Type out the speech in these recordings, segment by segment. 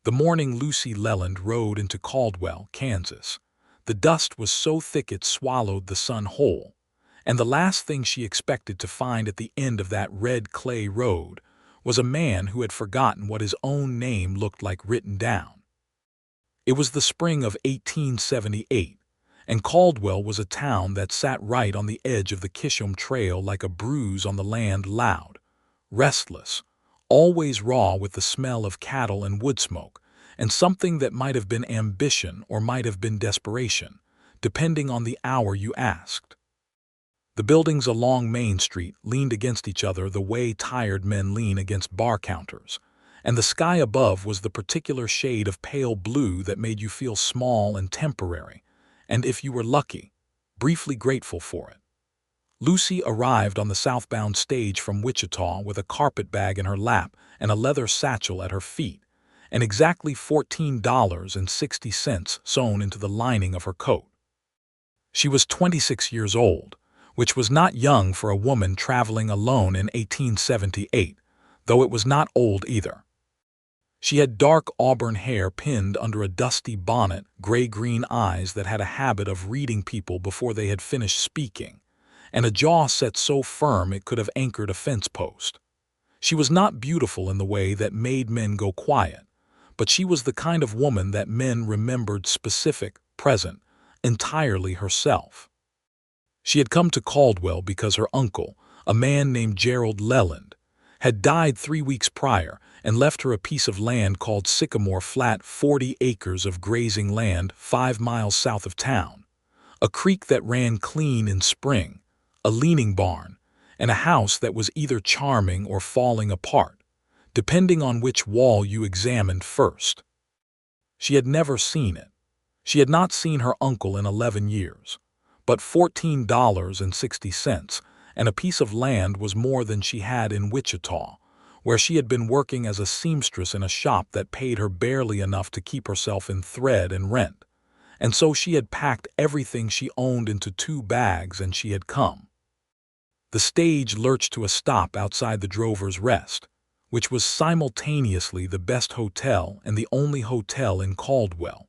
The morning Lucy Leland rode into Caldwell, Kansas, the dust was so thick it swallowed the sun whole, and the last thing she expected to find at the end of that red clay road was a man who had forgotten what his own name looked like written down. It was the spring of 1878, and Caldwell was a town that sat right on the edge of the Kishom Trail like a bruise on the land, loud, restless, always raw with the smell of cattle and wood smoke, and something that might have been ambition or might have been desperation, depending on the hour you asked. The buildings along Main Street leaned against each other the way tired men lean against bar counters, and the sky above was the particular shade of pale blue that made you feel small and temporary, and if you were lucky, briefly grateful for it. Lucy arrived on the southbound stage from Wichita with a carpetbag in her lap and a leather satchel at her feet, and exactly $14.60 sewn into the lining of her coat. She was 26 years old, which was not young for a woman traveling alone in 1878, though it was not old either. She had dark auburn hair pinned under a dusty bonnet, gray-green eyes that had a habit of reading people before they had finished speaking, and a jaw set so firm it could have anchored a fence post. She was not beautiful in the way that made men go quiet, but she was the kind of woman that men remembered specific, present, entirely herself. She had come to Caldwell because her uncle, a man named Gerald Leland, had died 3 weeks prior and left her a piece of land called Sycamore Flat, 40 acres of grazing land 5 miles south of town, a creek that ran clean in spring, a leaning barn, and a house that was either charming or falling apart, depending on which wall you examined first. She had never seen it. She had not seen her uncle in 11 years, but $14.60 and a piece of land was more than she had in Wichita, where she had been working as a seamstress in a shop that paid her barely enough to keep herself in thread and rent, and so she had packed everything she owned into 2 bags and she had come. The stage lurched to a stop outside the Drover's Rest, which was simultaneously the best hotel and the only hotel in Caldwell,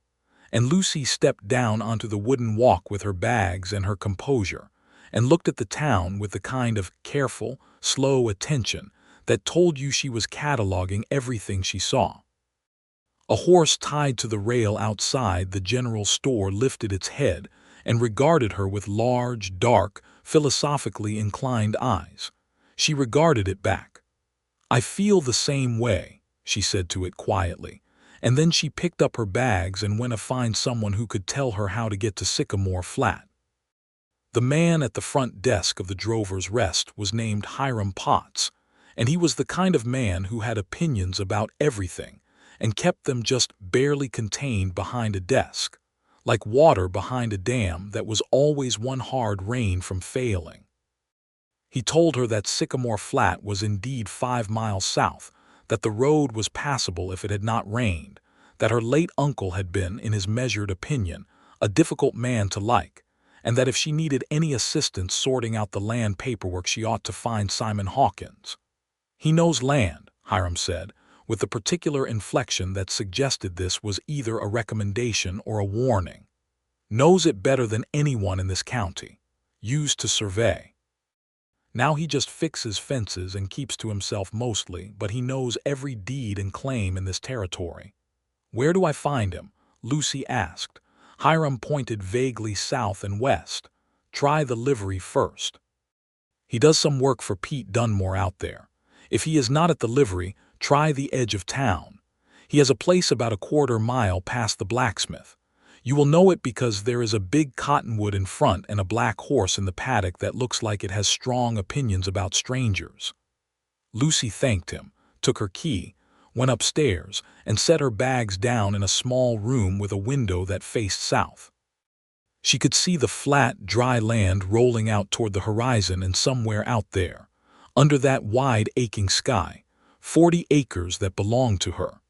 and Lucy stepped down onto the wooden walk with her bags and her composure, and looked at the town with the kind of careful, slow attention that told you she was cataloging everything she saw. A horse tied to the rail outside the general store lifted its head and regarded her with large, dark, philosophically inclined eyes. She regarded it back. "I feel the same way," she said to it quietly, and then she picked up her bags and went to find someone who could tell her how to get to Sycamore Flat. The man at the front desk of the Drover's Rest was named Hiram Potts, and he was the kind of man who had opinions about everything and kept them just barely contained behind a desk, like water behind a dam that was always one hard rain from failing. He told her that Sycamore Flat was indeed 5 miles south, that the road was passable if it had not rained, that her late uncle had been, in his measured opinion, a difficult man to like, and that if she needed any assistance sorting out the land paperwork she ought to find Simon Hawkins. "He knows land," Hiram said, with the particular inflection that suggested this was either a recommendation or a warning. "Knows it better than anyone in this county. Used to survey. Now he just fixes fences and keeps to himself mostly, but he knows every deed and claim in this territory." "Where do I find him?" Lucy asked. Hiram pointed vaguely south and west. "Try the livery first. He does some work for Pete Dunmore out there. If he is not at the livery, try the edge of town. He has a place about a 1/4 mile past the blacksmith. You will know it because there is a big cottonwood in front and a black horse in the paddock that looks like it has strong opinions about strangers." Lucy thanked him, took her key, went upstairs, and set her bags down in a small room with a window that faced south. She could see the flat, dry land rolling out toward the horizon, and somewhere out there, under that wide, aching sky, 40 acres that belonged to her.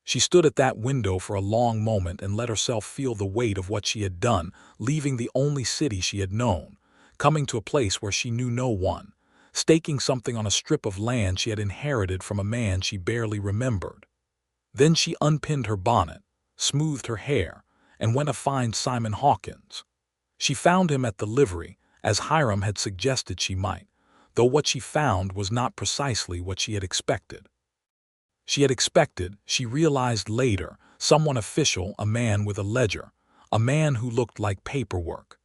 She stood at that window for a long moment and let herself feel the weight of what she had done, leaving the only city she had known, coming to a place where she knew no one, staking something on a strip of land she had inherited from a man she barely remembered. Then she unpinned her bonnet, smoothed her hair, and went to find Simon Hawkins. She found him at the livery, as Hiram had suggested she might, though what she found was not precisely what she had expected. She realized later, someone official, a man with a ledger, a man who looked like paperwork.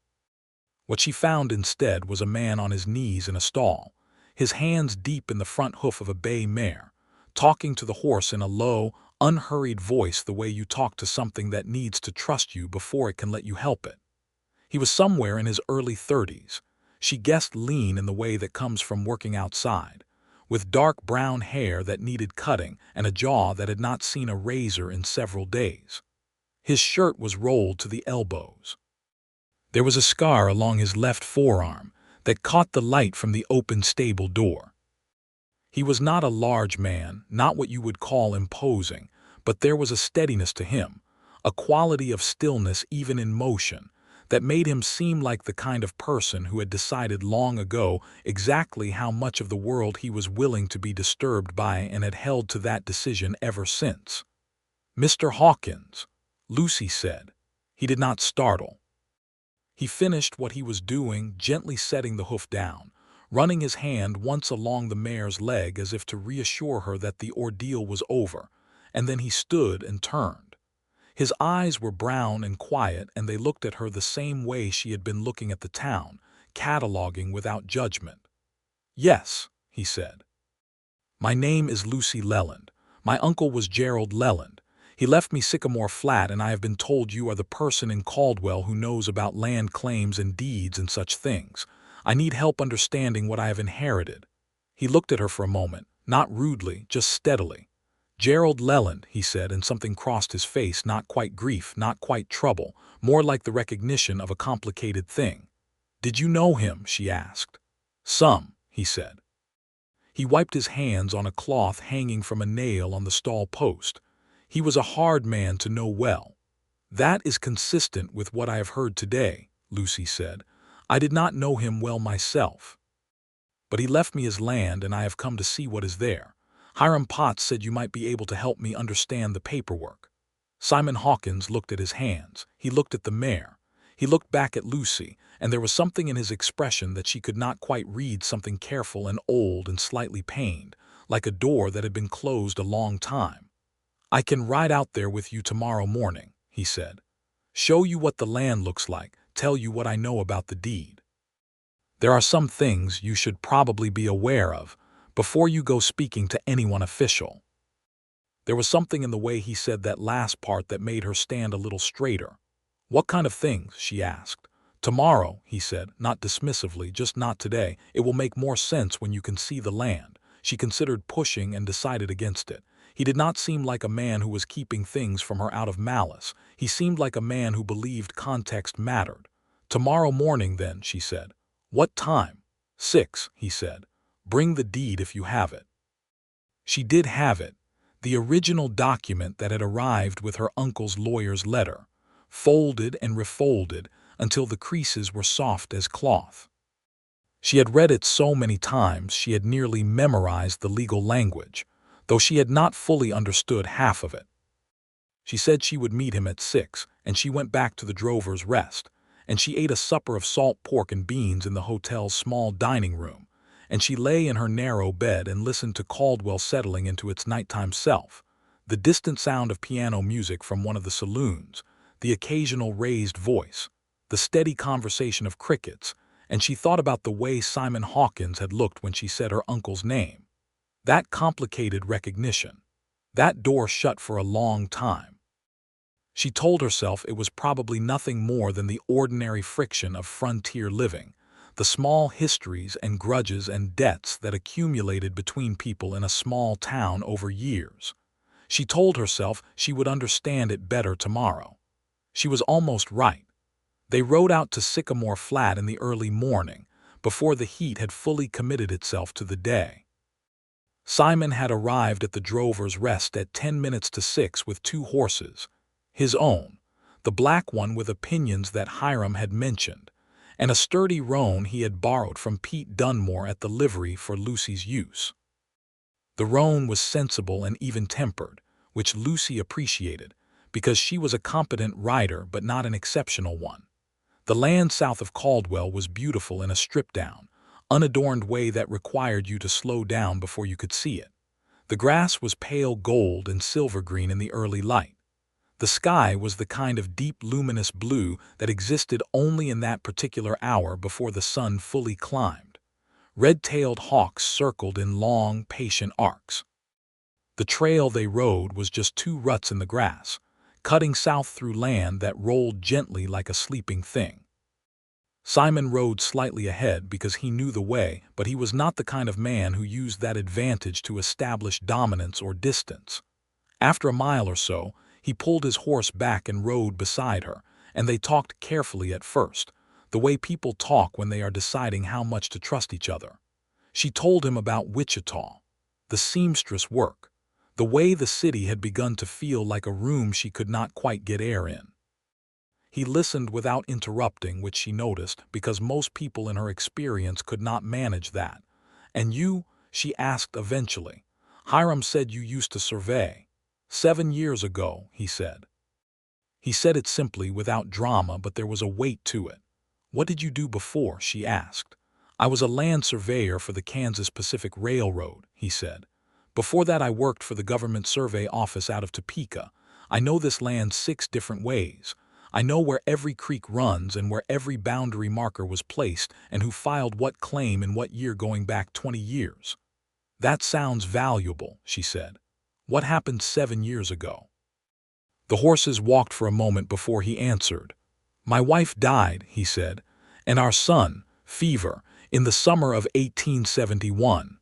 What she found instead was a man on his knees in a stall, his hands deep in the front hoof of a bay mare, talking to the horse in a low, unhurried voice the way you talk to something that needs to trust you before it can let you help it. He was somewhere in his early 30s. She guessed lean in the way that comes from working outside, with dark brown hair that needed cutting and a jaw that had not seen a razor in several days. His shirt was rolled to the elbows. There was a scar along his left forearm that caught the light from the open stable door. He was not a large man, not what you would call imposing, but there was a steadiness to him, a quality of stillness even in motion, that made him seem like the kind of person who had decided long ago exactly how much of the world he was willing to be disturbed by and had held to that decision ever since. "Mr. Hawkins," Lucy said. He did not startle. He finished what he was doing, gently setting the hoof down, running his hand once along the mare's leg as if to reassure her that the ordeal was over, and then he stood and turned. His eyes were brown and quiet, and they looked at her the same way she had been looking at the town, cataloging without judgment. "Yes," he said. "My name is Lucy Leland. My uncle was Gerald Leland. He left me Sycamore Flat, and I have been told you are the person in Caldwell who knows about land claims and deeds and such things. I need help understanding what I have inherited." He looked at her for a moment, not rudely, just steadily. "Gerald Leland," he said, and something crossed his face, not quite grief, not quite trouble, more like the recognition of a complicated thing. "Did you know him?" she asked. "Some," he said. He wiped his hands on a cloth hanging from a nail on the stall post. "He was a hard man to know well." "That is consistent with what I have heard today," Lucy said. "I did not know him well myself. But he left me his land, and I have come to see what is there. Hiram Potts said you might be able to help me understand the paperwork." Simon Hawkins looked at his hands. He looked at the mare. He looked back at Lucy, and there was something in his expression that she could not quite read, something careful and old and slightly pained, like a door that had been closed a long time. "I can ride out there with you tomorrow morning," he said. "Show you what the land looks like, tell you what I know about the deed. There are some things you should probably be aware of before you go speaking to anyone official." There was something in the way he said that last part that made her stand a little straighter. "What kind of things?" she asked. "Tomorrow," he said, not dismissively, "just not today. It will make more sense when you can see the land." She considered pushing and decided against it. He did not seem like a man who was keeping things from her out of malice. He seemed like a man who believed context mattered. "Tomorrow morning, then," she said. "What time?" "6," he said. "Bring the deed if you have it." She did have it, the original document that had arrived with her uncle's lawyer's letter, folded and refolded until the creases were soft as cloth. She had read it so many times she had nearly memorized the legal language, though she had not fully understood half of it. She said she would meet him at 6, and she went back to the Drover's Rest, and she ate a supper of salt pork and beans in the hotel's small dining room, and she lay in her narrow bed and listened to Caldwell settling into its nighttime self, the distant sound of piano music from one of the saloons, the occasional raised voice, the steady conversation of crickets, and she thought about the way Simon Hawkins had looked when she said her uncle's name. That complicated recognition. That door shut for a long time. She told herself it was probably nothing more than the ordinary friction of frontier living, the small histories and grudges and debts that accumulated between people in a small town over years. She told herself she would understand it better tomorrow. She was almost right. They rode out to Sycamore Flat in the early morning, before the heat had fully committed itself to the day. Simon had arrived at the Drover's Rest at 10 minutes to 6 with 2 horses, his own, the black one with opinions that Hiram had mentioned, and a sturdy roan he had borrowed from Pete Dunmore at the livery for Lucy's use. The roan was sensible and even-tempered, which Lucy appreciated, because she was a competent rider but not an exceptional one. The land south of Caldwell was beautiful in a stripped-down, unadorned way that required you to slow down before you could see it. The grass was pale gold and silver green in the early light. The sky was the kind of deep luminous blue that existed only in that particular hour before the sun fully climbed. Red-tailed hawks circled in long, patient arcs. The trail they rode was just two ruts in the grass, cutting south through land that rolled gently like a sleeping thing. Simon rode slightly ahead because he knew the way, but he was not the kind of man who used that advantage to establish dominance or distance. After a mile or so, he pulled his horse back and rode beside her, and they talked carefully at first, the way people talk when they are deciding how much to trust each other. She told him about Wichita, the seamstress work, the way the city had begun to feel like a room she could not quite get air in. He listened without interrupting, which she noticed, because most people in her experience could not manage that. "And you?" she asked eventually. "Hiram said you used to survey." 7 years ago, he said. He said it simply, without drama, but there was a weight to it. "What did you do before?" she asked. "I was a land surveyor for the Kansas Pacific Railroad," he said. "Before that I worked for the government survey office out of Topeka. I know this land 6 different ways. I know where every creek runs and where every boundary marker was placed and who filed what claim in what year going back 20 years. "That sounds valuable," she said. "What happened 7 years ago?" The horses walked for a moment before he answered. "My wife died," he said, "and our son, Fever, in the summer of 1871.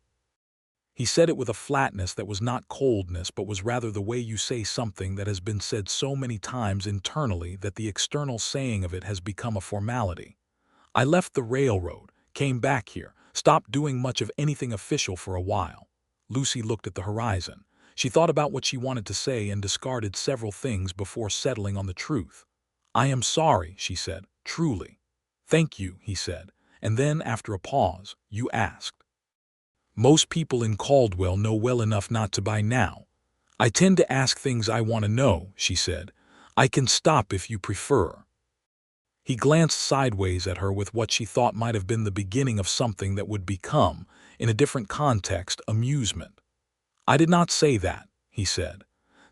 He said it with a flatness that was not coldness but was rather the way you say something that has been said so many times internally that the external saying of it has become a formality. "I left the railroad, came back here, stopped doing much of anything official for a while." Lucy looked at the horizon. She thought about what she wanted to say and discarded several things before settling on the truth. "I am sorry," she said, "truly." "Thank you," he said, and then, after a pause, "You asked." "Most people in Caldwell know well enough not to by now." "I tend to ask things I want to know," she said. "I can stop if you prefer." He glanced sideways at her with what she thought might have been the beginning of something that would become, in a different context, amusement. "I did not say that," he said.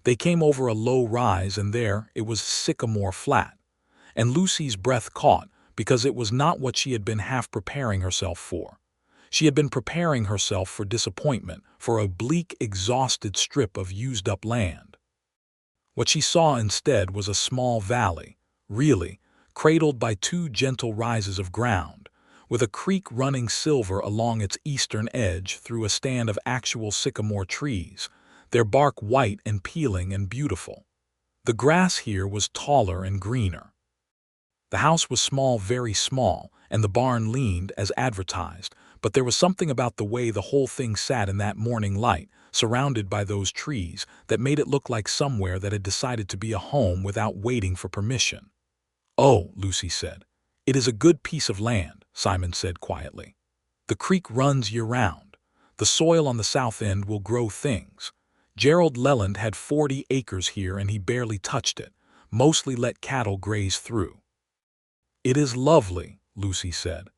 They came over a low rise, and there it was sycamore flat. And Lucy's breath caught, because it was not what she had been half preparing herself for. She had been preparing herself for disappointment, for a bleak, exhausted strip of used-up land. What she saw instead was a small valley, really, cradled by 2 gentle rises of ground, with a creek running silver along its eastern edge through a stand of actual sycamore trees, their bark white and peeling and beautiful. The grass here was taller and greener. The house was small, very small, and the barn leaned, as advertised, but there was something about the way the whole thing sat in that morning light, surrounded by those trees, that made it look like somewhere that had decided to be a home without waiting for permission. "Oh," Lucy said. "It is a good piece of land," Simon said quietly. "The creek runs year-round. The soil on the south end will grow things. Gerald Leland had 40 acres here and he barely touched it, mostly let cattle graze through." "It is lovely," Lucy said,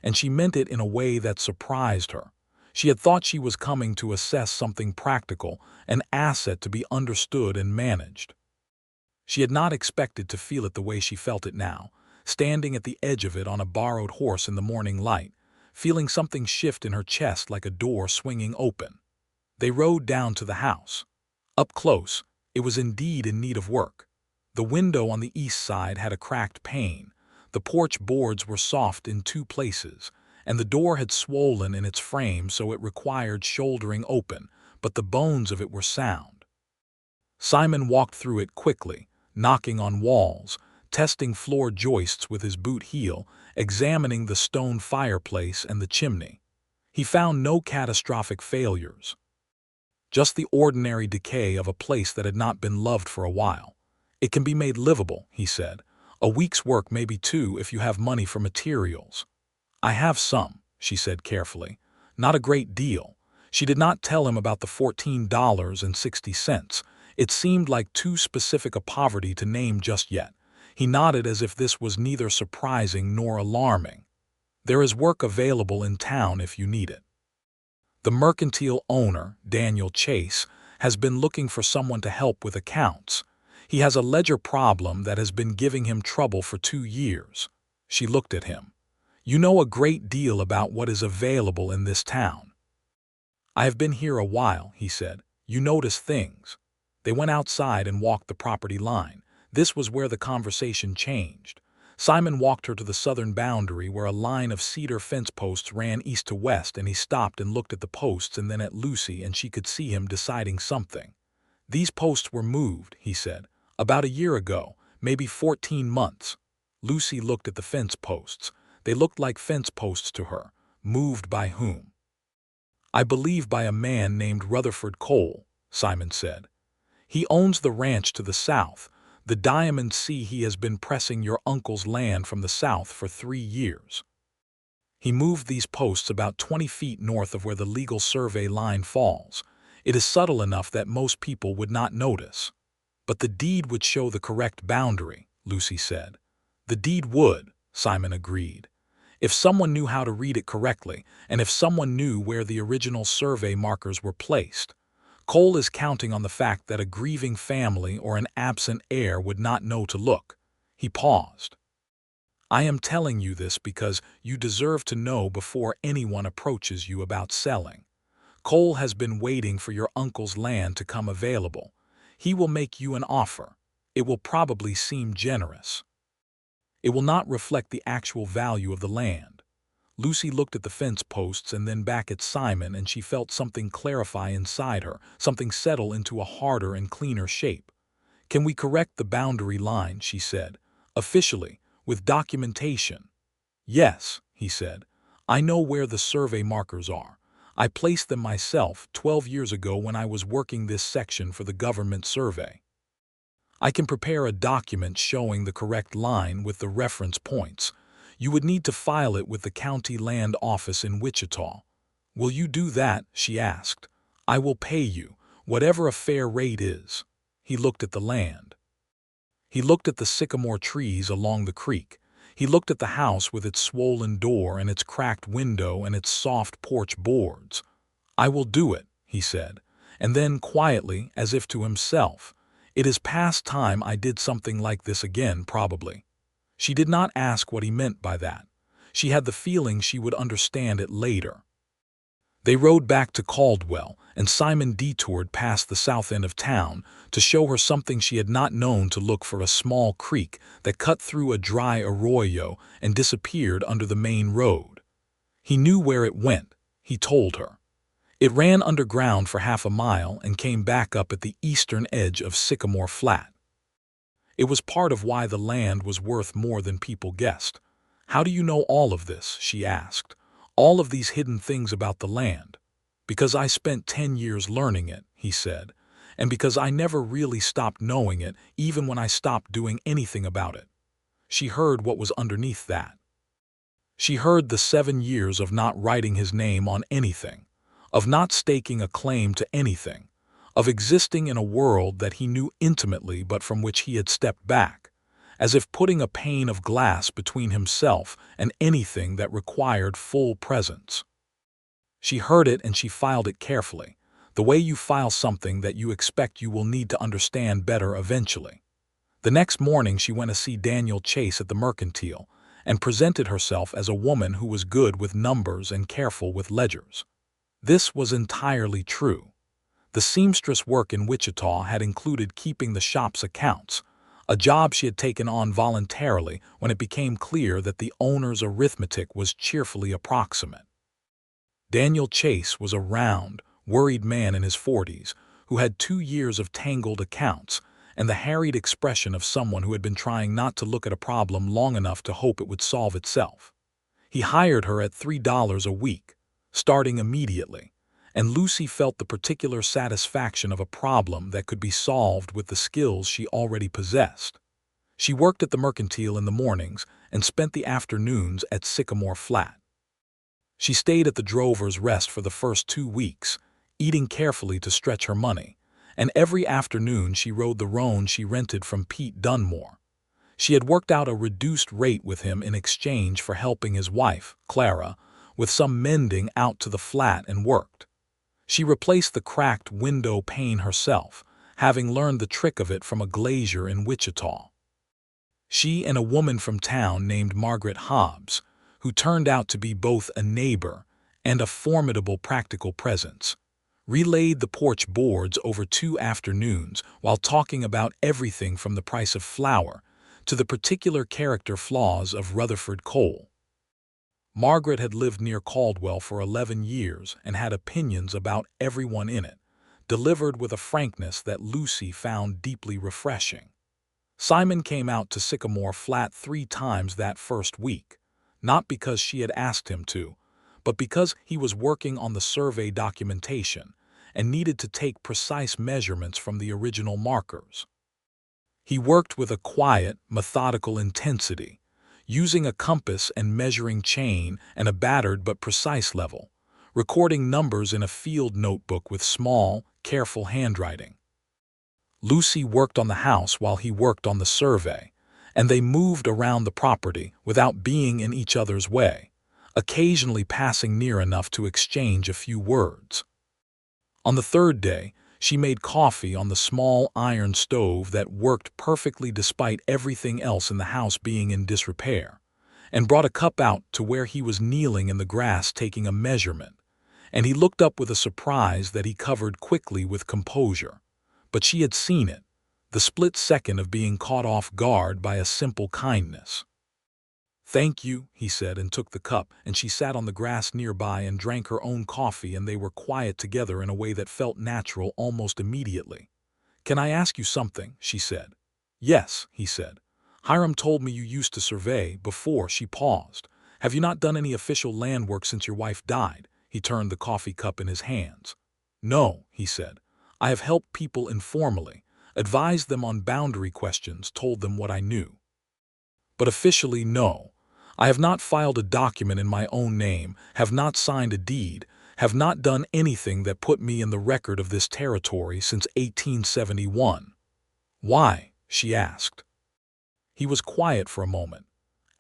and she meant it in a way that surprised her. She had thought she was coming to assess something practical, an asset to be understood and managed. She had not expected to feel it the way she felt it now, standing at the edge of it on a borrowed horse in the morning light, feeling something shift in her chest like a door swinging open. They rode down to the house. Up close, it was indeed in need of work. The window on the east side had a cracked pane, the porch boards were soft in 2 places, and the door had swollen in its frame so it required shouldering open, but the bones of it were sound. Simon walked through it quickly, knocking on walls, testing floor joists with his boot heel, examining the stone fireplace and the chimney. He found no catastrophic failures. Just the ordinary decay of a place that had not been loved for a while. "It can be made livable," he said. "A week's work, maybe 2 if you have money for materials." "I have some," she said carefully. "Not a great deal." She did not tell him about the $14.60. It seemed like too specific a poverty to name just yet. He nodded as if this was neither surprising nor alarming. There is work available in town if you need it. The mercantile owner, Daniel Chase, has been looking for someone to help with accounts. He has a ledger problem that has been giving him trouble for 2 years. She looked at him. You know a great deal about what is available in this town. I have been here a while, he said. You notice things. They went outside and walked the property line. This was where the conversation changed. Simon walked her to the southern boundary where a line of cedar fence posts ran east to west, and he stopped and looked at the posts and then at Lucy, and she could see him deciding something. These posts were moved, he said, about a year ago, maybe 14 months. Lucy looked at the fence posts. They looked like fence posts to her. Moved by whom? I believe by a man named Rutherford Cole, Simon said. He owns the ranch to the south, the Diamond Sea. He has been pressing your uncle's land from the south for 3 years. He moved these posts about 20 feet north of where the legal survey line falls. It is subtle enough that most people would not notice. But the deed would show the correct boundary, Lucy said. The deed would, Simon agreed. If someone knew how to read it correctly, and if someone knew where the original survey markers were placed. Cole is counting on the fact that a grieving family or an absent heir would not know to look. He paused. I am telling you this because you deserve to know before anyone approaches you about selling. Cole has been waiting for your uncle's land to come available. He will make you an offer. It will probably seem generous. It will not reflect the actual value of the land. Lucy looked at the fence posts and then back at Simon, and she felt something clarify inside her, something settle into a harder and cleaner shape. Can we correct the boundary line, she said, officially, with documentation? Yes, he said. I know where the survey markers are. I placed them myself 12 years ago when I was working this section for the government survey. I can prepare a document showing the correct line with the reference points. You would need to file it with the county land office in Wichita. Will you do that? She asked. I will pay you, whatever a fair rate is. He looked at the land. He looked at the sycamore trees along the creek. He looked at the house with its swollen door and its cracked window and its soft porch boards. I will do it, he said, and then quietly, as if to himself, it is past time I did something like this again, probably. She did not ask what he meant by that. She had the feeling she would understand it later. They rode back to Caldwell, and Simon detoured past the south end of town to show her something she had not known to look for: a small creek that cut through a dry arroyo and disappeared under the main road. He knew where it went, he told her. It ran underground for half a mile and came back up at the eastern edge of Sycamore Flat. It was part of why the land was worth more than people guessed. How do you know all of this? She asked. All of these hidden things about the land. Because I spent 10 years learning it, he said, and because I never really stopped knowing it, even when I stopped doing anything about it. She heard what was underneath that. She heard the 7 years of not writing his name on anything, of not staking a claim to anything, of existing in a world that he knew intimately but from which he had stepped back, as if putting a pane of glass between himself and anything that required full presence. She heard it and she filed it carefully, the way you file something that you expect you will need to understand better eventually. The next morning she went to see Daniel Chase at the mercantile and presented herself as a woman who was good with numbers and careful with ledgers. This was entirely true. The seamstress work in Wichita had included keeping the shop's accounts, a job she had taken on voluntarily when it became clear that the owner's arithmetic was cheerfully approximate. Daniel Chase was a round, worried man in his 40s who had 2 years of tangled accounts and the harried expression of someone who had been trying not to look at a problem long enough to hope it would solve itself. He hired her at $3 a week, starting immediately, and Lucy felt the particular satisfaction of a problem that could be solved with the skills she already possessed. She worked at the mercantile in the mornings and spent the afternoons at Sycamore Flat. She stayed at the Drover's Rest for the first 2 weeks, eating carefully to stretch her money, and every afternoon she rode the roan she rented from Pete Dunmore. She had worked out a reduced rate with him in exchange for helping his wife, Clara, with some mending out to the flat and worked. She replaced the cracked window pane herself, having learned the trick of it from a glazier in Wichita. She and a woman from town named Margaret Hobbs, who turned out to be both a neighbor and a formidable practical presence, relaid the porch boards over 2 afternoons while talking about everything from the price of flour to the particular character flaws of Rutherford Cole. Margaret had lived near Caldwell for 11 years and had opinions about everyone in it, delivered with a frankness that Lucy found deeply refreshing. Simon came out to Sycamore Flat 3 times that first week, not because she had asked him to, but because he was working on the survey documentation and needed to take precise measurements from the original markers. He worked with a quiet, methodical intensity, using a compass and measuring chain and a battered but precise level, recording numbers in a field notebook with small, careful handwriting. Lucy worked on the house while he worked on the survey, and they moved around the property without being in each other's way, occasionally passing near enough to exchange a few words. On the 3rd day, she made coffee on the small iron stove that worked perfectly despite everything else in the house being in disrepair, and brought a cup out to where he was kneeling in the grass taking a measurement, and he looked up with a surprise that he covered quickly with composure. But she had seen it, the split second of being caught off guard by a simple kindness. "Thank you," he said, and took the cup, and she sat on the grass nearby and drank her own coffee, and they were quiet together in a way that felt natural almost immediately. "Can I ask you something?" she said. "Yes," he said. "Hiram told me you used to survey before." She paused. "Have you not done any official land work since your wife died?" He turned the coffee cup in his hands. "No," he said. "I have helped people informally, advised them on boundary questions, told them what I knew. But officially, no. I have not filed a document in my own name, have not signed a deed, have not done anything that put me in the record of this territory since 1871. "Why?" she asked. He was quiet for a moment.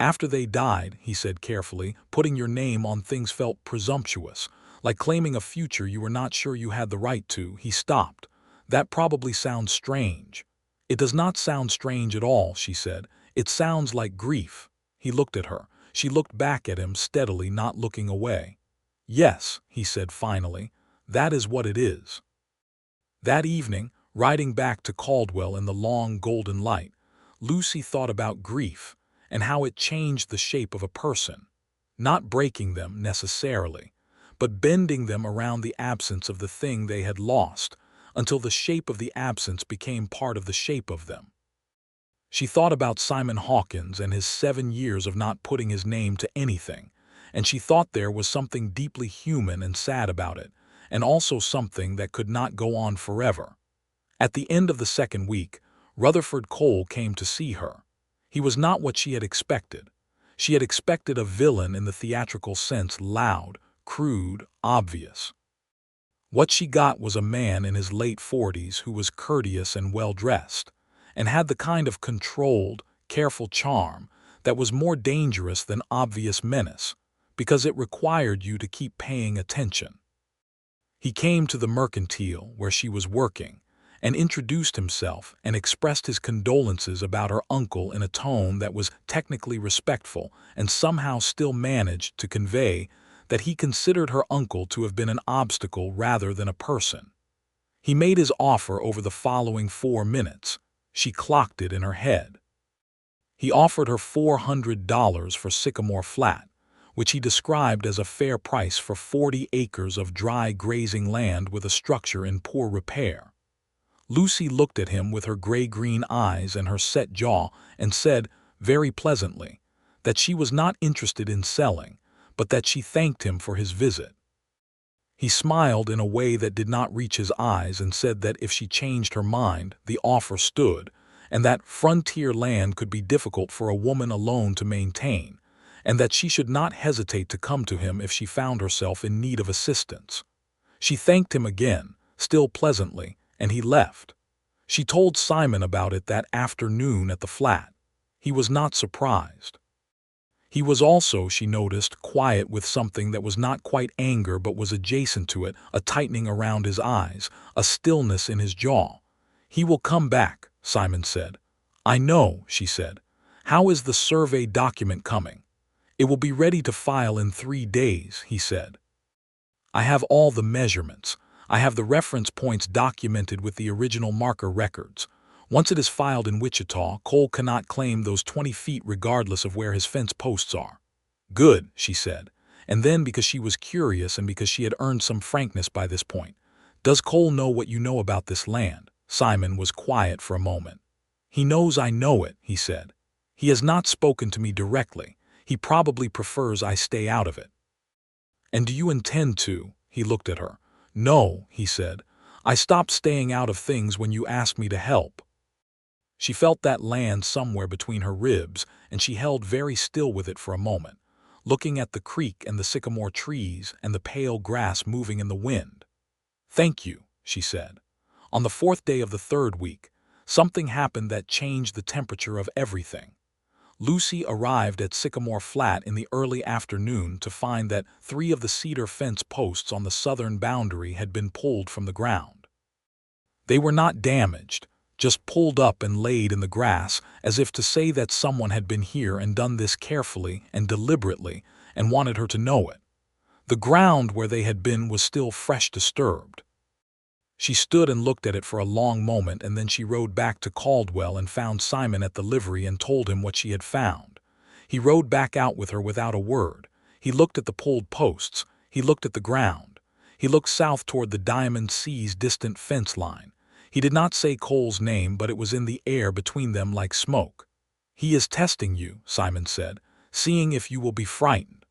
"After they died," he said carefully, "putting your name on things felt presumptuous, like claiming a future you were not sure you had the right to." He stopped. "That probably sounds strange." "It does not sound strange at all," she said. "It sounds like grief." He looked at her. She looked back at him steadily, not looking away. "Yes," he said finally, "that is what it is." That evening, riding back to Caldwell in the long golden light, Lucy thought about grief and how it changed the shape of a person, not breaking them necessarily, but bending them around the absence of the thing they had lost until the shape of the absence became part of the shape of them. She thought about Simon Hawkins and his 7 years of not putting his name to anything, and she thought there was something deeply human and sad about it, and also something that could not go on forever. At the end of the 2nd week, Rutherford Cole came to see her. He was not what she had expected. She had expected a villain in the theatrical sense, loud, crude, obvious. What she got was a man in his late 40s who was courteous and well-dressed, and had the kind of controlled, careful charm that was more dangerous than obvious menace, because it required you to keep paying attention. He came to the mercantile where she was working, and introduced himself and expressed his condolences about her uncle in a tone that was technically respectful and somehow still managed to convey that he considered her uncle to have been an obstacle rather than a person. He made his offer over the following 4 minutes. She clocked it in her head. He offered her $400 for Sycamore Flat, which he described as a fair price for 40 acres of dry grazing land with a structure in poor repair. Lucy looked at him with her gray-green eyes and her set jaw and said, very pleasantly, that she was not interested in selling, but that she thanked him for his visit. He smiled in a way that did not reach his eyes and said that if she changed her mind, the offer stood, and that frontier land could be difficult for a woman alone to maintain, and that she should not hesitate to come to him if she found herself in need of assistance. She thanked him again, still pleasantly, and he left. She told Simon about it that afternoon at the flat. He was not surprised. He was also, she noticed, quiet with something that was not quite anger but was adjacent to it, a tightening around his eyes, a stillness in his jaw. "He will come back," Simon said. "I know," she said. "How is the survey document coming?" "It will be ready to file in 3 days," he said. "I have all the measurements. I have the reference points documented with the original marker records. Once it is filed in Wichita, Cole cannot claim those 20 feet regardless of where his fence posts are." "Good," she said. And then, because she was curious and because she had earned some frankness by this point, "Does Cole know what you know about this land?" Simon was quiet for a moment. "He knows I know it," he said. "He has not spoken to me directly. He probably prefers I stay out of it." "And do you intend to?" He looked at her. "No," he said. "I stopped staying out of things when you asked me to help." She felt that land somewhere between her ribs, and she held very still with it for a moment, looking at the creek and the sycamore trees and the pale grass moving in the wind. "Thank you," she said. On the 4th day of the 3rd week, something happened that changed the temperature of everything. Lucy arrived at Sycamore Flat in the early afternoon to find that 3 of the cedar fence posts on the southern boundary had been pulled from the ground. They were not damaged, just pulled up and laid in the grass, as if to say that someone had been here and done this carefully and deliberately and wanted her to know it. The ground where they had been was still fresh disturbed. She stood and looked at it for a long moment, and then she rode back to Caldwell and found Simon at the livery and told him what she had found. He rode back out with her without a word. He looked at the pulled posts. He looked at the ground. He looked south toward the Diamond C's distant fence line. He did not say Cole's name, but it was in the air between them like smoke. "He is testing you," Simon said, "seeing if you will be frightened."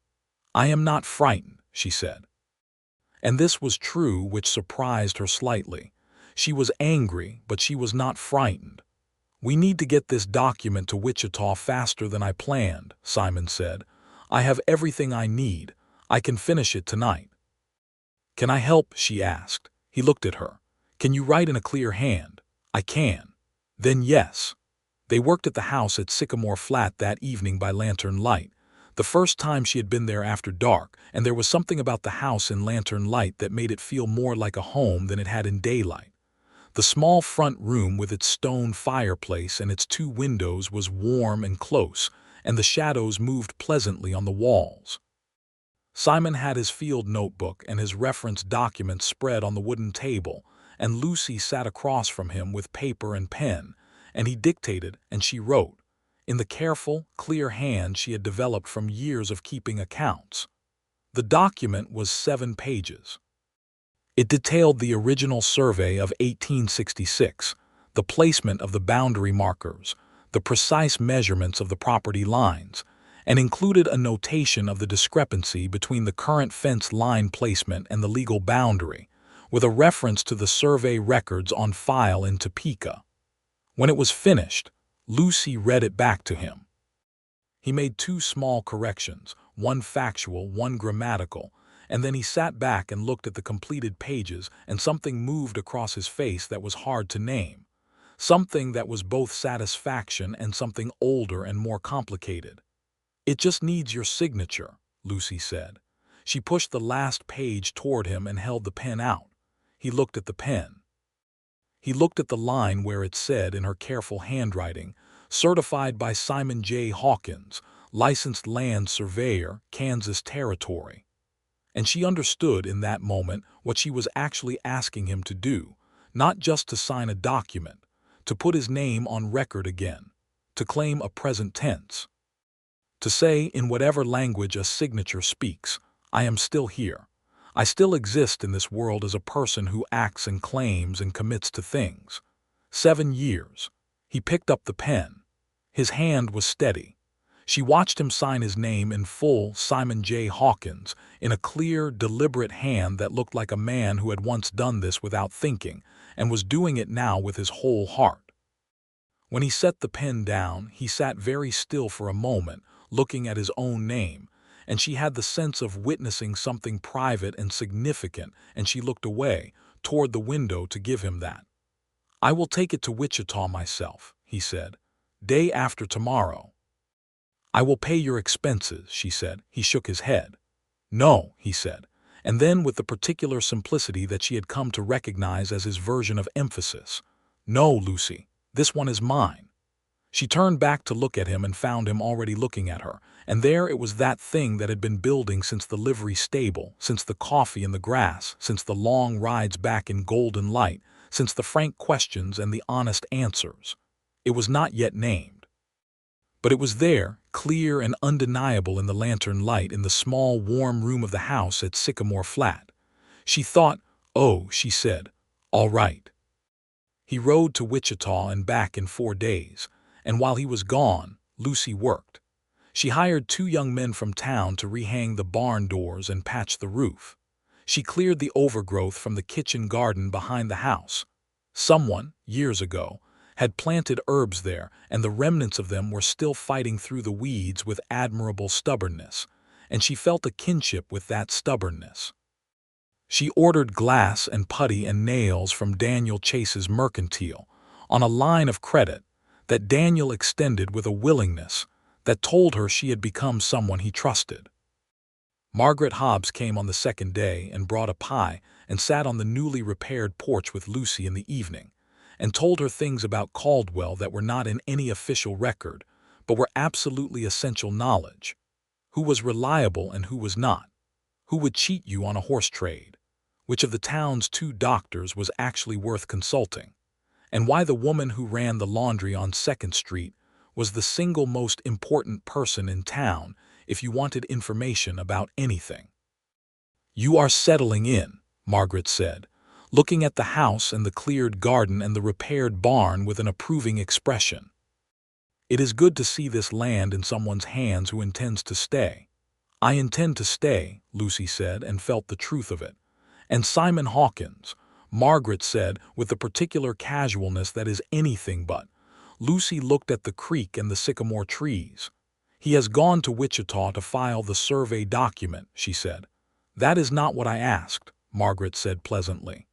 "I am not frightened," she said. And this was true, which surprised her slightly. She was angry, but she was not frightened. "We need to get this document to Wichita faster than I planned," Simon said. "I have everything I need. I can finish it tonight." "Can I help?" she asked. He looked at her. "Can you write in a clear hand?" "I can." "Then yes." They worked at the house at Sycamore Flat that evening by lantern light. The first time she had been there after dark, and there was something about the house in lantern light that made it feel more like a home than it had in daylight. The small front room with its stone fireplace and its 2 windows was warm and close, and the shadows moved pleasantly on the walls. Simon had his field notebook and his reference documents spread on the wooden table, and Lucy sat across from him with paper and pen, and he dictated and she wrote, in the careful, clear hand she had developed from years of keeping accounts. The document was 7 pages. It detailed the original survey of 1866, the placement of the boundary markers, the precise measurements of the property lines, and included a notation of the discrepancy between the current fence line placement and the legal boundary, with a reference to the survey records on file in Topeka. When it was finished, Lucy read it back to him. He made 2 small corrections, one factual, one grammatical, and then he sat back and looked at the completed pages, and something moved across his face that was hard to name, something that was both satisfaction and something older and more complicated. "It just needs your signature," Lucy said. She pushed the last page toward him and held the pen out. He looked at the pen. He looked at the line where it said in her careful handwriting, "Certified by Simon J. Hawkins, licensed land surveyor, Kansas Territory." And she understood in that moment what she was actually asking him to do, not just to sign a document, to put his name on record again, to claim a present tense, to say in whatever language a signature speaks, "I am still here. I still exist in this world as a person who acts and claims and commits to things." 7 years. He picked up the pen. His hand was steady. She watched him sign his name in full, Simon J. Hawkins, in a clear, deliberate hand that looked like a man who had once done this without thinking, and was doing it now with his whole heart. When he set the pen down, he sat very still for a moment, looking at his own name, and she had the sense of witnessing something private and significant, and she looked away, toward the window, to give him that. I will take it to Wichita myself, he said. Day after tomorrow. I will pay your expenses, she said. He shook his head. No, he said, and then with the particular simplicity that she had come to recognize as his version of emphasis. No, Lucy, this one is mine. She turned back to look at him and found him already looking at her, and there it was, that thing that had been building since the livery stable, since the coffee in the grass, since the long rides back in golden light, since the frank questions and the honest answers. It was not yet named. But it was there, clear and undeniable in the lantern light in the small, warm room of the house at Sycamore Flat. She thought, oh, she said, all right. He rode to Wichita and back in 4 days, and while he was gone, Lucy worked. She hired 2 young men from town to rehang the barn doors and patch the roof. She cleared the overgrowth from the kitchen garden behind the house. Someone, years ago, had planted herbs there, and the remnants of them were still fighting through the weeds with admirable stubbornness, and she felt a kinship with that stubbornness. She ordered glass and putty and nails from Daniel Chase's Mercantile, on a line of credit that Daniel extended with a willingness that told her she had become someone he trusted. Margaret Hobbs came on the 2nd day and brought a pie and sat on the newly repaired porch with Lucy in the evening, and told her things about Caldwell that were not in any official record, but were absolutely essential knowledge. Who was reliable and who was not? Who would cheat you on a horse trade? Which of the town's 2 doctors was actually worth consulting? And why the woman who ran the laundry on 2nd Street was the single most important person in town if you wanted information about anything. You are settling in, Margaret said, looking at the house and the cleared garden and the repaired barn with an approving expression. It is good to see this land in someone's hands who intends to stay. I intend to stay, Lucy said, and felt the truth of it. And Simon Hawkins, Margaret said with the particular casualness that is anything but. Lucy looked at the creek and the sycamore trees. He has gone to Wichita to file the survey document, she said. That is not what I asked, Margaret said pleasantly.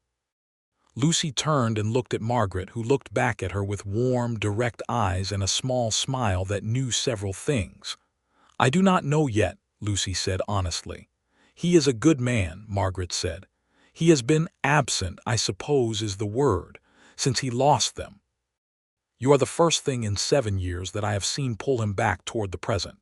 Lucy turned and looked at Margaret, who looked back at her with warm, direct eyes and a small smile that knew several things. I do not know yet, Lucy said honestly. He is a good man, Margaret said. He has been absent, I suppose is the word, since he lost them. You are the first thing in 7 years that I have seen pull him back toward the present.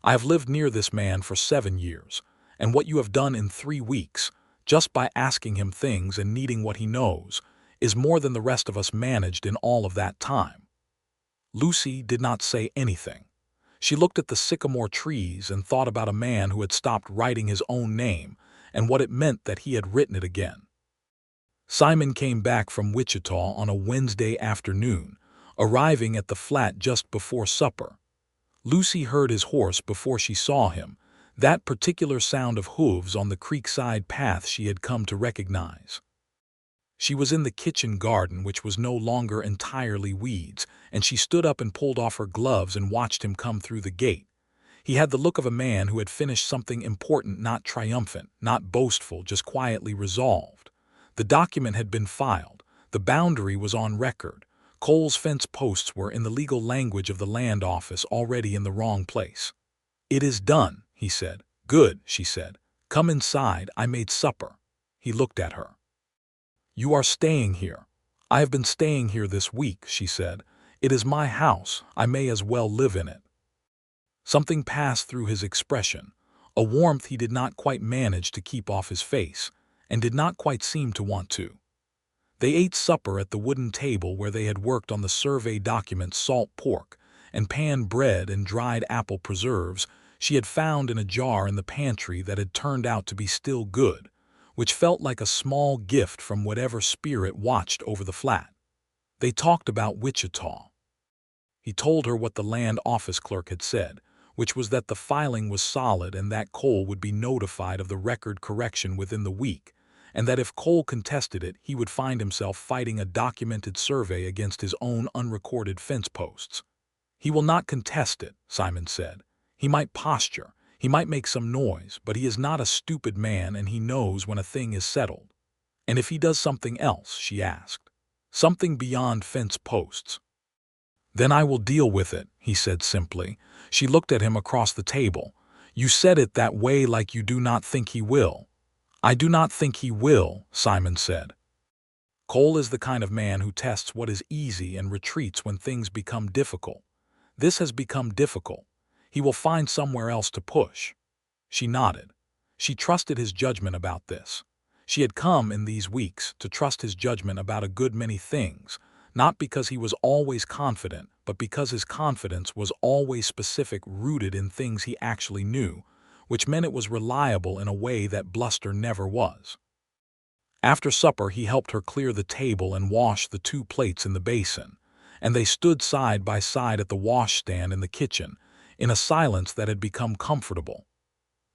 I have lived near this man for 7 years, and what you have done in 3 weeks, just by asking him things and needing what he knows, is more than the rest of us managed in all of that time. Lucy did not say anything. She looked at the sycamore trees and thought about a man who had stopped writing his own name and what it meant that he had written it again. Simon came back from Wichita on a Wednesday afternoon, arriving at the flat just before supper. Lucy heard his horse before she saw him, that particular sound of hooves on the creekside path she had come to recognize. She was in the kitchen garden, which was no longer entirely weeds, and she stood up and pulled off her gloves and watched him come through the gate. He had the look of a man who had finished something important, not triumphant, not boastful, just quietly resolved. The document had been filed. The boundary was on record. Cole's fence posts were, in the legal language of the land office, already in the wrong place. It is done, he said. Good, she said. Come inside, I made supper. He looked at her. You are staying here. I have been staying here this week, she said. It is my house, I may as well live in it. Something passed through his expression, a warmth he did not quite manage to keep off his face, and did not quite seem to want to. They ate supper at the wooden table where they had worked on the survey document, salt pork, and pan bread and dried apple preserves she had found in a jar in the pantry that had turned out to be still good, which felt like a small gift from whatever spirit watched over the flat. They talked about Wichita. He told her what the land office clerk had said, which was that the filing was solid and that Cole would be notified of the record correction within the week, and that if Cole contested it, he would find himself fighting a documented survey against his own unrecorded fence posts. He will not contest it, Simon said. He might posture, he might make some noise, but he is not a stupid man and he knows when a thing is settled. And if he does something else, she asked. something beyond fence posts. "Then I will deal with it," he said simply. She looked at him across the table. "You said it that way like you do not think he will." "I do not think he will," Simon said. Cole is the kind of man who tests what is easy and retreats when things become difficult. This has become difficult. He will find somewhere else to push. She nodded. She trusted his judgment about this. She had come in these weeks to trust his judgment about a good many things, not because he was always confident, but because his confidence was always specific, rooted in things he actually knew, which meant it was reliable in a way that bluster never was. After supper, he helped her clear the table and wash the 2 plates in the basin, and they stood side by side at the washstand in the kitchen, in a silence that had become comfortable.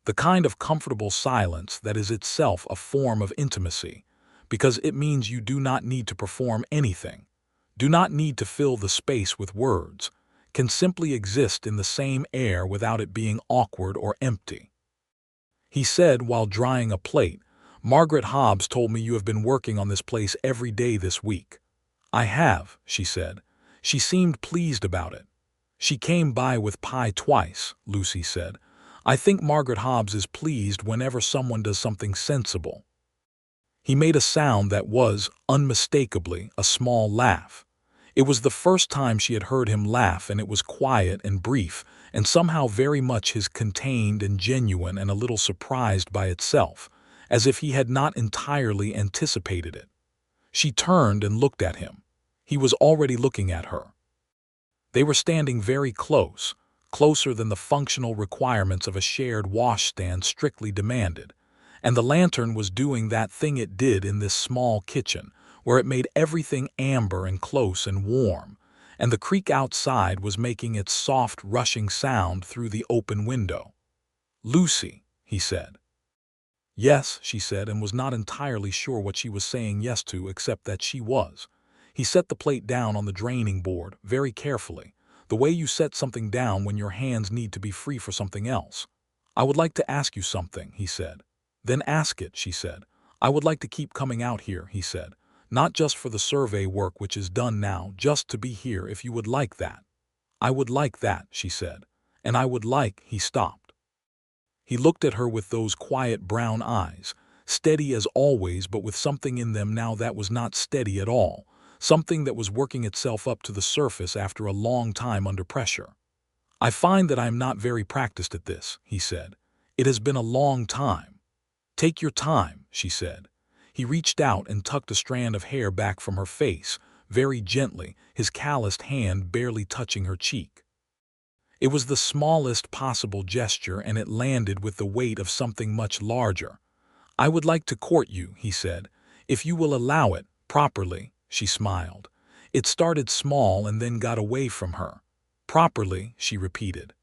The kind of comfortable silence that is itself a form of intimacy, because it means you do not need to perform anything, do not need to fill the space with words, can simply exist in the same air without it being awkward or empty. He said while drying a plate, "Margaret Hobbs told me you have been working on this place every day this week." "I have," she said. She seemed pleased about it. "She came by with pie twice," Lucy said. "I think Margaret Hobbs is pleased whenever someone does something sensible." He made a sound that was, unmistakably, a small laugh. It was the first time she had heard him laugh, and it was quiet and brief, and somehow very much his contained and genuine and a little surprised by itself, as if he had not entirely anticipated it. She turned and looked at him. He was already looking at her. They were standing very close, closer than the functional requirements of a shared washstand strictly demanded, and the lantern was doing that thing it did in this small kitchen, where it made everything amber and close and warm, and the creek outside was making its soft rushing sound through the open window. "Lucy," he said. "Yes," she said, and was not entirely sure what she was saying yes to, except that she was. He set the plate down on the draining board, very carefully, the way you set something down when your hands need to be free for something else. "I would like to ask you something," he said. "Then ask it," she said. "I would like to keep coming out here," he said. "Not just for the survey work which is done now, just to be here if you would like that." "I would like that," she said. "And I would like—" He stopped. He looked at her with those quiet brown eyes, steady as always, but with something in them now that was not steady at all, something that was working itself up to the surface after a long time under pressure. "I find that I am not very practiced at this," he said. "It has been a long time." "Take your time," she said. He reached out and tucked a strand of hair back from her face, very gently, his calloused hand barely touching her cheek. It was the smallest possible gesture, and it landed with the weight of something much larger. "I would like to court you," he said, "if you will allow it, properly." She smiled. It started small and then got away from her. "Properly," she repeated.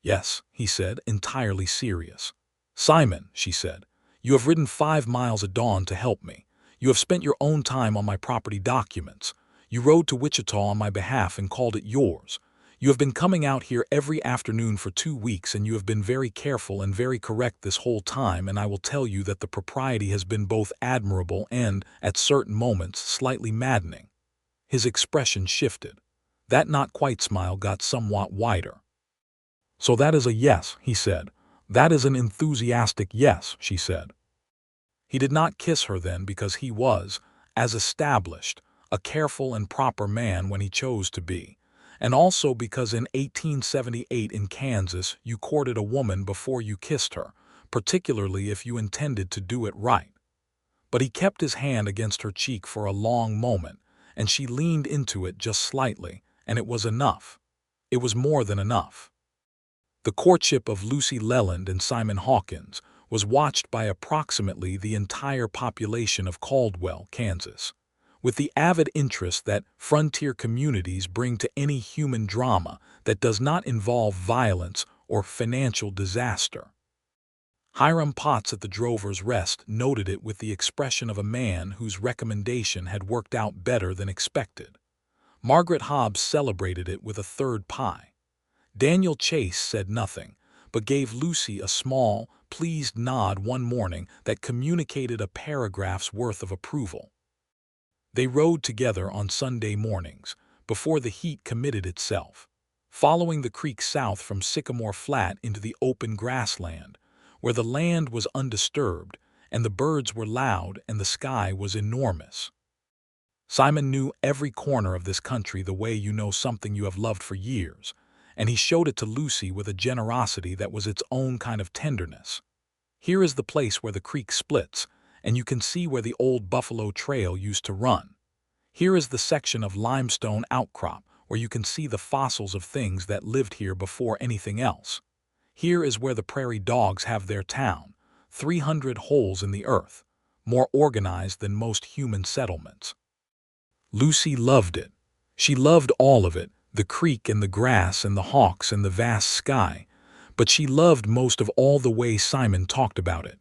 "Yes," he said, entirely serious. "Simon," she said, "you have ridden 5 miles at dawn to help me. You have spent your own time on my property documents. You rode to Wichita on my behalf and called it yours. You have been coming out here every afternoon for 2 weeks, and you have been very careful and very correct this whole time, and I will tell you that the propriety has been both admirable and, at certain moments, slightly maddening." His expression shifted. That not-quite smile got somewhat wider. "So that is a yes," he said. "That is an enthusiastic yes," she said. He did not kiss her then, because he was, as established, a careful and proper man when he chose to be, and also because in 1878 in Kansas you courted a woman before you kissed her, particularly if you intended to do it right. But he kept his hand against her cheek for a long moment, and she leaned into it just slightly, and it was enough. It was more than enough. The courtship of Lucy Leland and Simon Hawkins was watched by approximately the entire population of Caldwell, Kansas, with the avid interest that frontier communities bring to any human drama that does not involve violence or financial disaster. Hiram Potts at the Drover's Rest noted it with the expression of a man whose recommendation had worked out better than expected. Margaret Hobbs celebrated it with a 3rd pie. Daniel Chase said nothing, but gave Lucy a small, pleased nod one morning that communicated a paragraph's worth of approval. They rode together on Sunday mornings, before the heat committed itself, following the creek south from Sycamore Flat into the open grassland, where the land was undisturbed and the birds were loud and the sky was enormous. Simon knew every corner of this country the way you know something you have loved for years, and he showed it to Lucy with a generosity that was its own kind of tenderness. Here is the place where the creek splits, and you can see where the old Buffalo Trail used to run. Here is the section of limestone outcrop where you can see the fossils of things that lived here before anything else. Here is where the prairie dogs have their town, 300 holes in the earth, more organized than most human settlements. Lucy loved it. She loved all of it, the creek and the grass and the hawks and the vast sky, but she loved most of all the way Simon talked about it.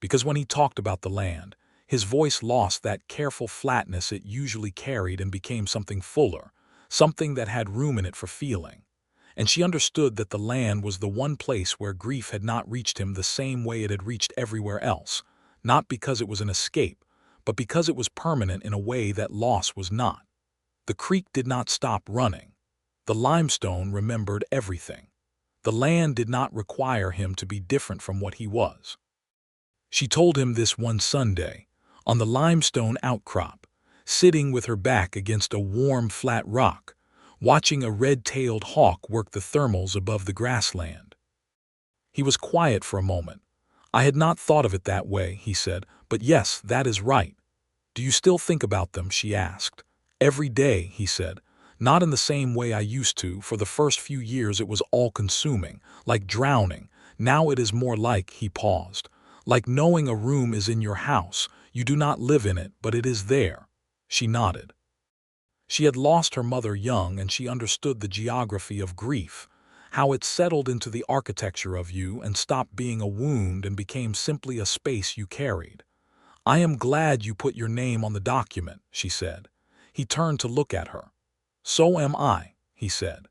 Because when he talked about the land, his voice lost that careful flatness it usually carried and became something fuller, something that had room in it for feeling. And she understood that the land was the one place where grief had not reached him the same way it had reached everywhere else, not because it was an escape, but because it was permanent in a way that loss was not. The creek did not stop running. The limestone remembered everything. The land did not require him to be different from what he was. She told him this one Sunday, on the limestone outcrop, sitting with her back against a warm, flat rock, watching a red-tailed hawk work the thermals above the grassland. He was quiet for a moment. "I had not thought of it that way," he said, "but yes, that is right." "Do you still think about them?" she asked. "Every day," he said. "Not in the same way I used to. For the first few years it was all-consuming, like drowning. Now it is more like," he paused, "like knowing a room is in your house. You do not live in it, but it is there." She nodded. She had lost her mother young, and she understood the geography of grief, how it settled into the architecture of you and stopped being a wound and became simply a space you carried. "I am glad you put your name on the document," she said. He turned to look at her. "So am I," he said.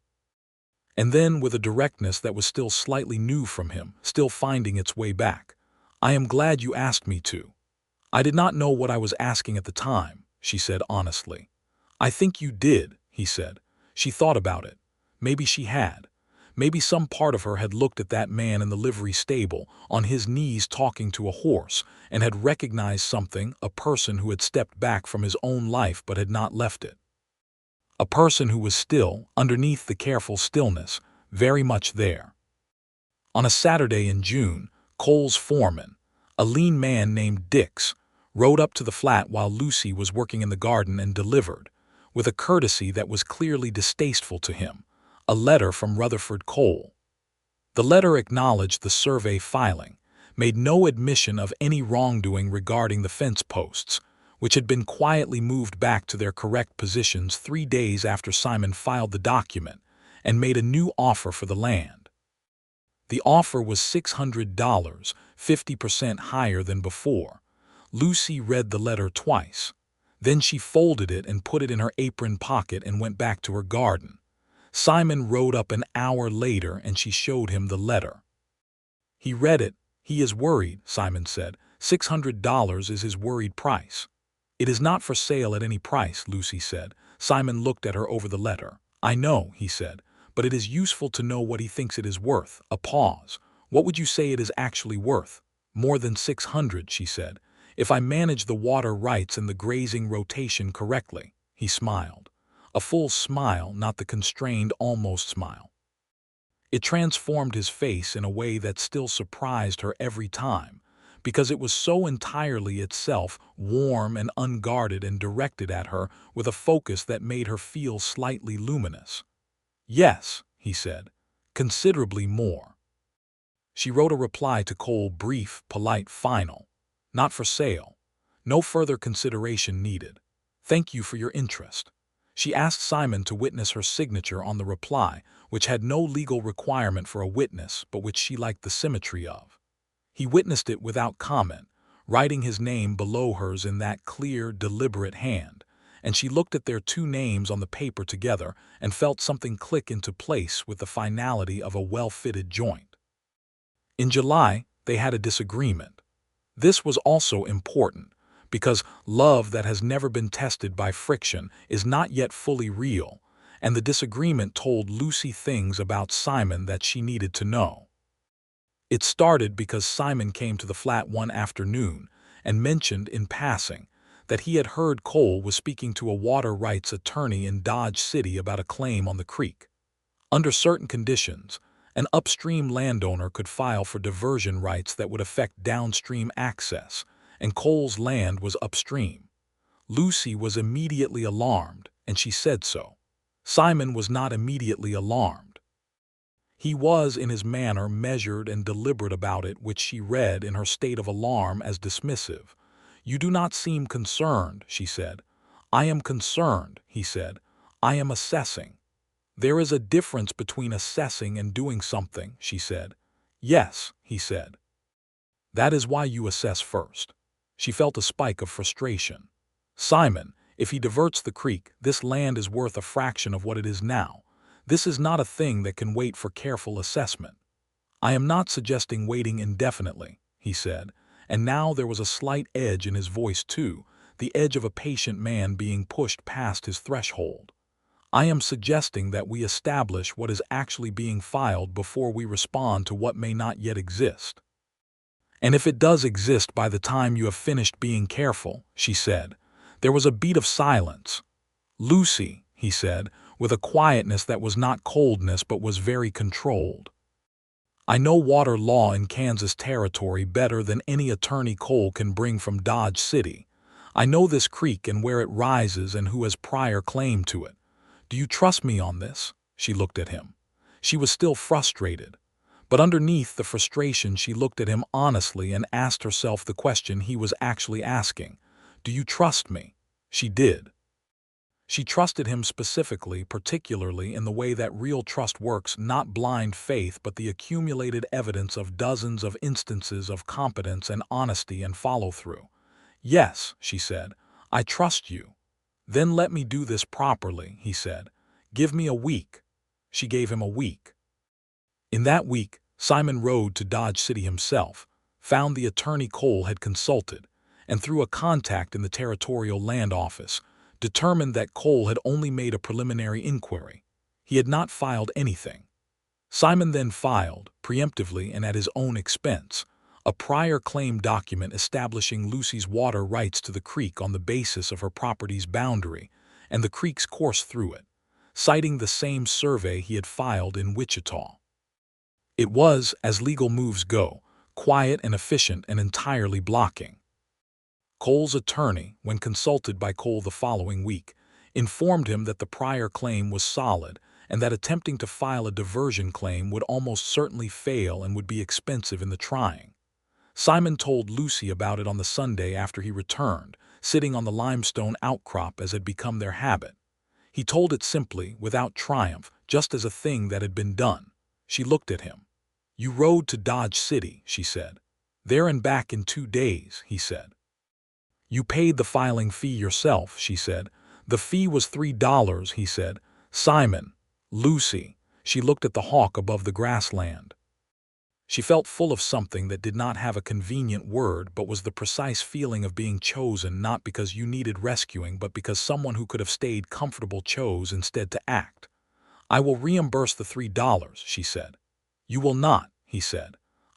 And then, with a directness that was still slightly new from him, still finding its way back, "I am glad you asked me to." "I did not know what I was asking at the time," she said honestly. "I think you did," he said. She thought about it. Maybe she had. Maybe some part of her had looked at that man in the livery stable, on his knees talking to a horse, and had recognized something, a person who had stepped back from his own life but had not left it. A person who was still, underneath the careful stillness, very much there. On a Saturday in June, Cole's foreman, a lean man named Dix, rode up to the flat while Lucy was working in the garden and delivered, with a courtesy that was clearly distasteful to him, a letter from Rutherford Cole. The letter acknowledged the survey filing, made no admission of any wrongdoing regarding the fence posts, which had been quietly moved back to their correct positions 3 days after Simon filed the document, and made a new offer for the land. The offer was $600, 50% higher than before. Lucy read the letter twice. Then she folded it and put it in her apron pocket and went back to her garden. Simon rode up an hour later and she showed him the letter. He read it. "He is worried," Simon said. $600 is his worried price." "It is not for sale at any price," Lucy said. Simon looked at her over the letter. "I know," he said, "but it is useful to know what he thinks it is worth." A pause. "What would you say it is actually worth?" "More than 600, she said. "If I manage the water rights and the grazing rotation correctly." He smiled. A full smile, not the constrained almost smile. It transformed his face in a way that still surprised her every time, because it was so entirely itself, warm and unguarded and directed at her with a focus that made her feel slightly luminous. "Yes," he said, "considerably more." She wrote a reply to Cole, brief, polite, final. "Not for sale. No further consideration needed. Thank you for your interest." She asked Simon to witness her signature on the reply, which had no legal requirement for a witness but which she liked the symmetry of. He witnessed it without comment, writing his name below hers in that clear, deliberate hand, and she looked at their two names on the paper together and felt something click into place with the finality of a well-fitted joint. In July, they had a disagreement. This was also important, because love that has never been tested by friction is not yet fully real, and the disagreement told Lucy things about Simon that she needed to know. It started because Simon came to the flat one afternoon and mentioned in passing that he had heard Cole was speaking to a water rights attorney in Dodge City about a claim on the creek. Under certain conditions, an upstream landowner could file for diversion rights that would affect downstream access, and Cole's land was upstream. Lucy was immediately alarmed, and she said so. Simon was not immediately alarmed. He was, in his manner, measured and deliberate about it, which she read in her state of alarm as dismissive. "You do not seem concerned," she said. "I am concerned," he said. "I am assessing." "There is a difference between assessing and doing something," she said. "Yes," he said. "That is why you assess first." She felt a spike of frustration. "Simon, if he diverts the creek, this land is worth a fraction of what it is now. This is not a thing that can wait for careful assessment." "I am not suggesting waiting indefinitely," he said, and now there was a slight edge in his voice too, the edge of a patient man being pushed past his threshold. "I am suggesting that we establish what is actually being filed before we respond to what may not yet exist." "And if it does exist by the time you have finished being careful," she said. There was a beat of silence. "Lucy," he said, with a quietness that was not coldness but was very controlled, "I know water law in Kansas Territory better than any attorney Cole can bring from Dodge City. I know this creek and where it rises and who has prior claim to it. Do you trust me on this?" She looked at him. She was still frustrated. But underneath the frustration she looked at him honestly and asked herself the question he was actually asking. "Do you trust me?" She did. She trusted him specifically, particularly in the way that real trust works, not blind faith but the accumulated evidence of dozens of instances of competence and honesty and follow-through. "Yes," she said, "I trust you." "Then let me do this properly," he said. "Give me a week." She gave him a week. In that week, Simon rode to Dodge City himself, found the attorney Cole had consulted, and through a contact in the Territorial Land Office, determined that Cole had only made a preliminary inquiry. He had not filed anything. Simon then filed, preemptively and at his own expense, a prior claim document establishing Lucy's water rights to the creek on the basis of her property's boundary and the creek's course through it, citing the same survey he had filed in Wichita. It was, as legal moves go, quiet and efficient and entirely blocking. Cole's attorney, when consulted by Cole the following week, informed him that the prior claim was solid and that attempting to file a diversion claim would almost certainly fail and would be expensive in the trying. Simon told Lucy about it on the Sunday after he returned, sitting on the limestone outcrop as had become their habit. He told it simply, without triumph, just as a thing that had been done. She looked at him. "You rode to Dodge City," she said. "There and back in 2 days," he said. "You paid the filing fee yourself," she said. "The fee was $3, he said. "Simon, Lucy," she looked at the hawk above the grassland. She felt full of something that did not have a convenient word but was the precise feeling of being chosen not because you needed rescuing but because someone who could have stayed comfortable chose instead to act. "I will reimburse the $3, she said. "You will not," he said.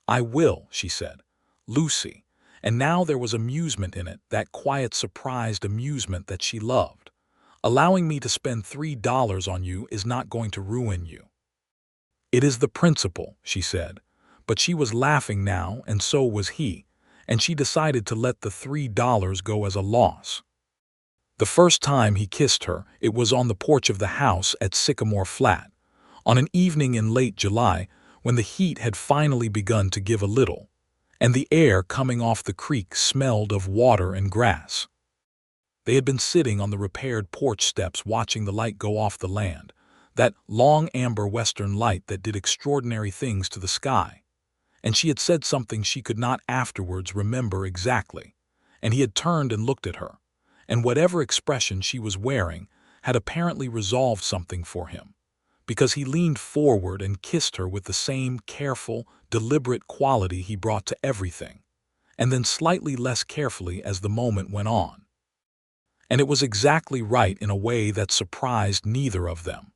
"I will," she said. "Lucy." And now there was amusement in it, that quiet, surprised amusement that she loved. "Allowing me to spend $3 on you is not going to ruin you." "It is the principle," she said. But she was laughing now, and so was he, and she decided to let the $3 go as a loss. The first time he kissed her, it was on the porch of the house at Sycamore Flat, on an evening in late July when the heat had finally begun to give a little, and the air coming off the creek smelled of water and grass. They had been sitting on the repaired porch steps watching the light go off the land, that long amber western light that did extraordinary things to the sky. And she had said something she could not afterwards remember exactly, and he had turned and looked at her, and whatever expression she was wearing had apparently resolved something for him, because he leaned forward and kissed her with the same careful, deliberate quality he brought to everything, and then slightly less carefully as the moment went on. And it was exactly right in a way that surprised neither of them.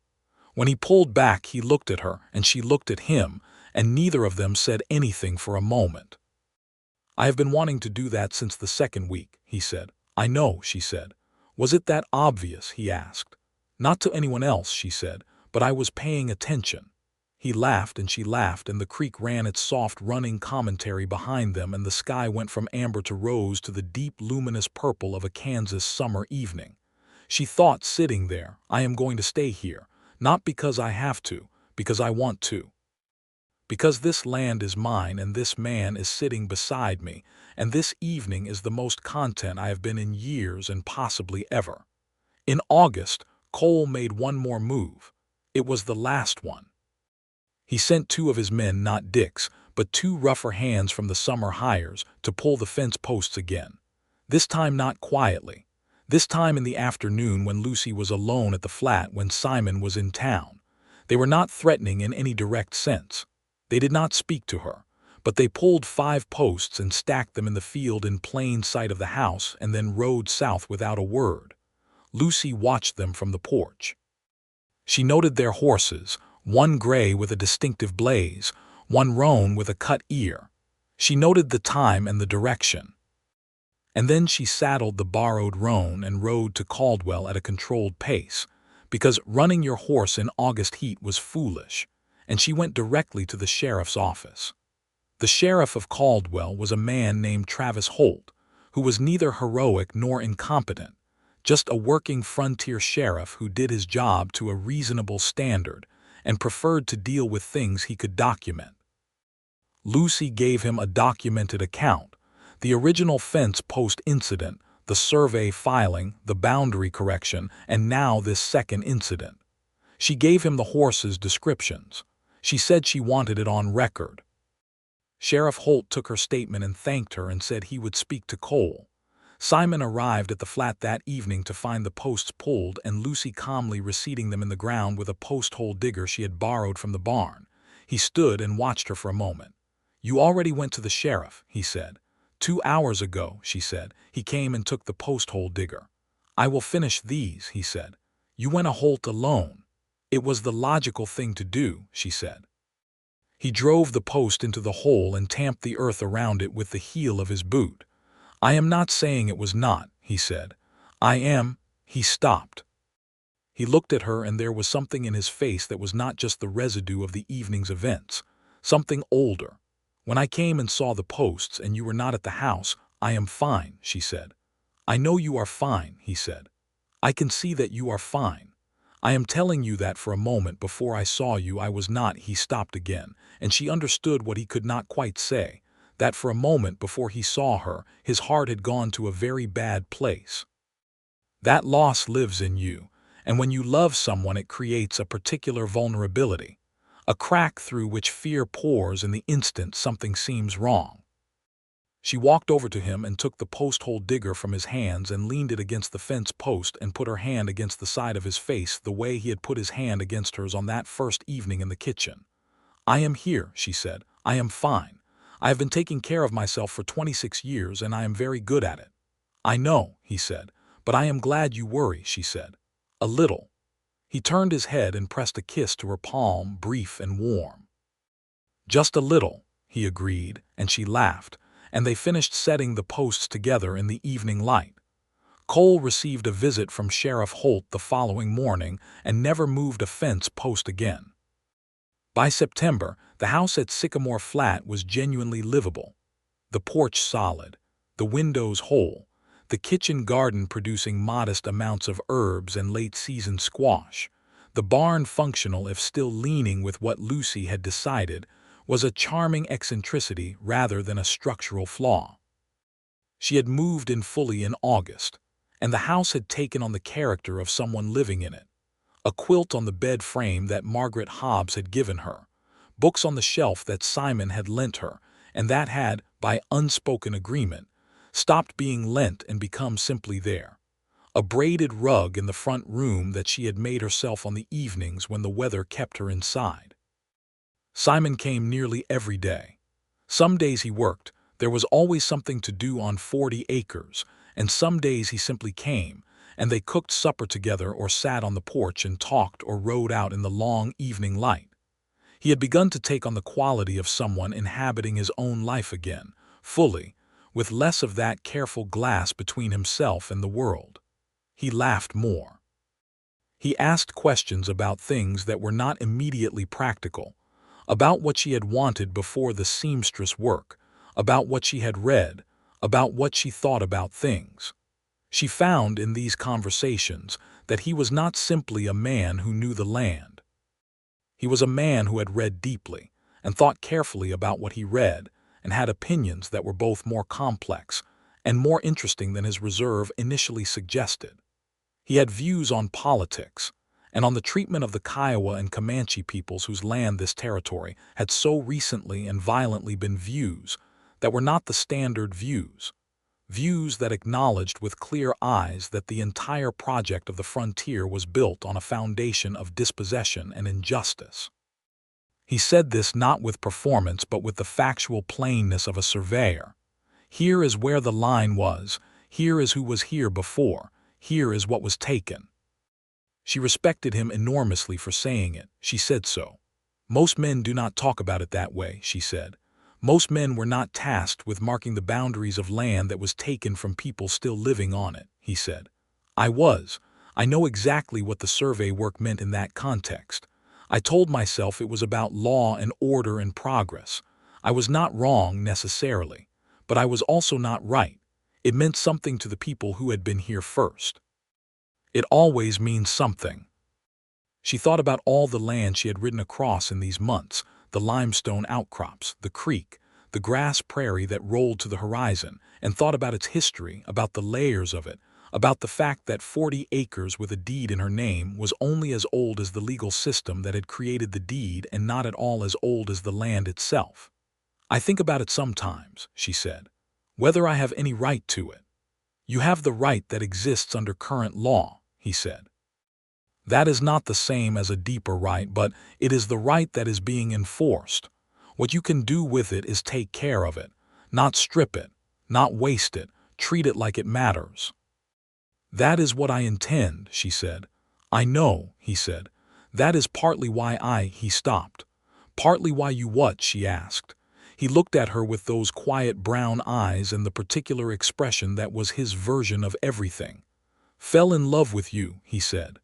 When he pulled back, he looked at her, and she looked at him, and neither of them said anything for a moment. "I have been wanting to do that since the second week," he said. "I know," she said. "Was it that obvious?" he asked. "Not to anyone else," she said, "but I was paying attention." He laughed and she laughed, and the creek ran its soft running commentary behind them, and the sky went from amber to rose to the deep luminous purple of a Kansas summer evening. She thought, sitting there, "I am going to stay here, not because I have to, because I want to. Because this land is mine, and this man is sitting beside me, and this evening is the most content I have been in years and possibly ever." In August, Cole made one more move. It was the last one. He sent two of his men, not Dick's, but two rougher hands from the summer hires, to pull the fence posts again. This time not quietly. This time in the afternoon when Lucy was alone at the flat when Simon was in town. They were not threatening in any direct sense. They did not speak to her, but they pulled 5 posts and stacked them in the field in plain sight of the house and then rode south without a word. Lucy watched them from the porch. She noted their horses, one gray with a distinctive blaze, one roan with a cut ear. She noted the time and the direction. And then she saddled the borrowed roan and rode to Caldwell at a controlled pace, because running your horse in August heat was foolish, and she went directly to the sheriff's office. The sheriff of Caldwell was a man named Travis Holt, who was neither heroic nor incompetent, just a working frontier sheriff who did his job to a reasonable standard and preferred to deal with things he could document. Lucy gave him a documented account, the original fence post incident, the survey filing, the boundary correction, and now this second incident. She gave him the horses' descriptions. She said she wanted it on record. Sheriff Holt took her statement and thanked her and said he would speak to Cole. Simon arrived at the flat that evening to find the posts pulled and Lucy calmly reseating them in the ground with a post-hole digger she had borrowed from the barn. He stood and watched her for a moment. "You already went to the sheriff," he said. "2 hours ago," she said. "He came and took the post-hole digger." "I will finish these," he said. "You went a Holt alone." "It was the logical thing to do," she said. He drove the post into the hole and tamped the earth around it with the heel of his boot. "I am not saying it was not," he said. "I am—" He stopped. He looked at her, and there was something in his face that was not just the residue of the evening's events, something older. "When I came and saw the posts and you were not at the house, I am fine," she said. "I know you are fine," he said. "I can see that you are fine. I am telling you that for a moment before I saw you I was not." He stopped again, and she understood what he could not quite say, that for a moment before he saw her, his heart had gone to a very bad place. That loss lives in you, and when you love someone it creates a particular vulnerability, a crack through which fear pours in the instant something seems wrong. She walked over to him and took the post-hole digger from his hands and leaned it against the fence post and put her hand against the side of his face the way he had put his hand against hers on that first evening in the kitchen. "I am here," she said. "I am fine. I have been taking care of myself for 26 years and I am very good at it." "I know," he said. "But I am glad you worry," she said. "A little." He turned his head and pressed a kiss to her palm, brief and warm. "Just a little," he agreed, and she laughed, and they finished setting the posts together in the evening light. Cole received a visit from Sheriff Holt the following morning and never moved a fence post again. By September, the house at Sycamore Flat was genuinely livable. The porch solid, the windows whole, the kitchen garden producing modest amounts of herbs and late-season squash, the barn functional if still leaning with what Lucy had decided was a charming eccentricity rather than a structural flaw. She had moved in fully in August, and the house had taken on the character of someone living in it. A quilt on the bed frame that Margaret Hobbs had given her, books on the shelf that Simon had lent her, and that had, by unspoken agreement, stopped being lent and become simply there. A braided rug in the front room that she had made herself on the evenings when the weather kept her inside. Simon came nearly every day. Some days he worked, There was always something to do on 40 acres, and some days he simply came, and they cooked supper together or sat on the porch and talked or rode out in the long evening light. He had begun to take on the quality of someone inhabiting his own life again, fully, with less of that careful glass between himself and the world. He laughed more. He asked questions about things that were not immediately practical, about what she had wanted before the seamstress work, about what she had read, about what she thought about things. She found in these conversations that he was not simply a man who knew the land. He was a man who had read deeply and thought carefully about what he read and had opinions that were both more complex and more interesting than his reserve initially suggested. He had views on politics and on the treatment of the Kiowa and Comanche peoples whose land this territory had so recently and violently been views that were not the standard views. Views that acknowledged with clear eyes that the entire project of the frontier was built on a foundation of dispossession and injustice. He said this not with performance but with the factual plainness of a surveyor. Here is where the line was, here is who was here before, here is what was taken. She respected him enormously for saying it. She said so. Most men do not talk about it that way, she said. Most men were not tasked with marking the boundaries of land that was taken from people still living on it, he said. I was. I know exactly what the survey work meant in that context. I told myself it was about law and order and progress. I was not wrong necessarily, but I was also not right. It meant something to the people who had been here first. It always means something. She thought about all the land she had ridden across in these months, the limestone outcrops, the creek, the grass prairie that rolled to the horizon, and thought about its history, about the layers of it, about the fact that 40 acres with a deed in her name was only as old as the legal system that had created the deed and not at all as old as the land itself. I think about it sometimes, she said, whether I have any right to it. You have the right that exists under current law, he said. That is not the same as a deeper right, but it is the right that is being enforced. What you can do with it is take care of it, not strip it, not waste it, treat it like it matters. That is what I intend, she said. I know, he said. That is partly why he stopped. Partly why you what, she asked. He looked at her with those quiet brown eyes and the particular expression that was his version of everything. Fell in love with you, he said.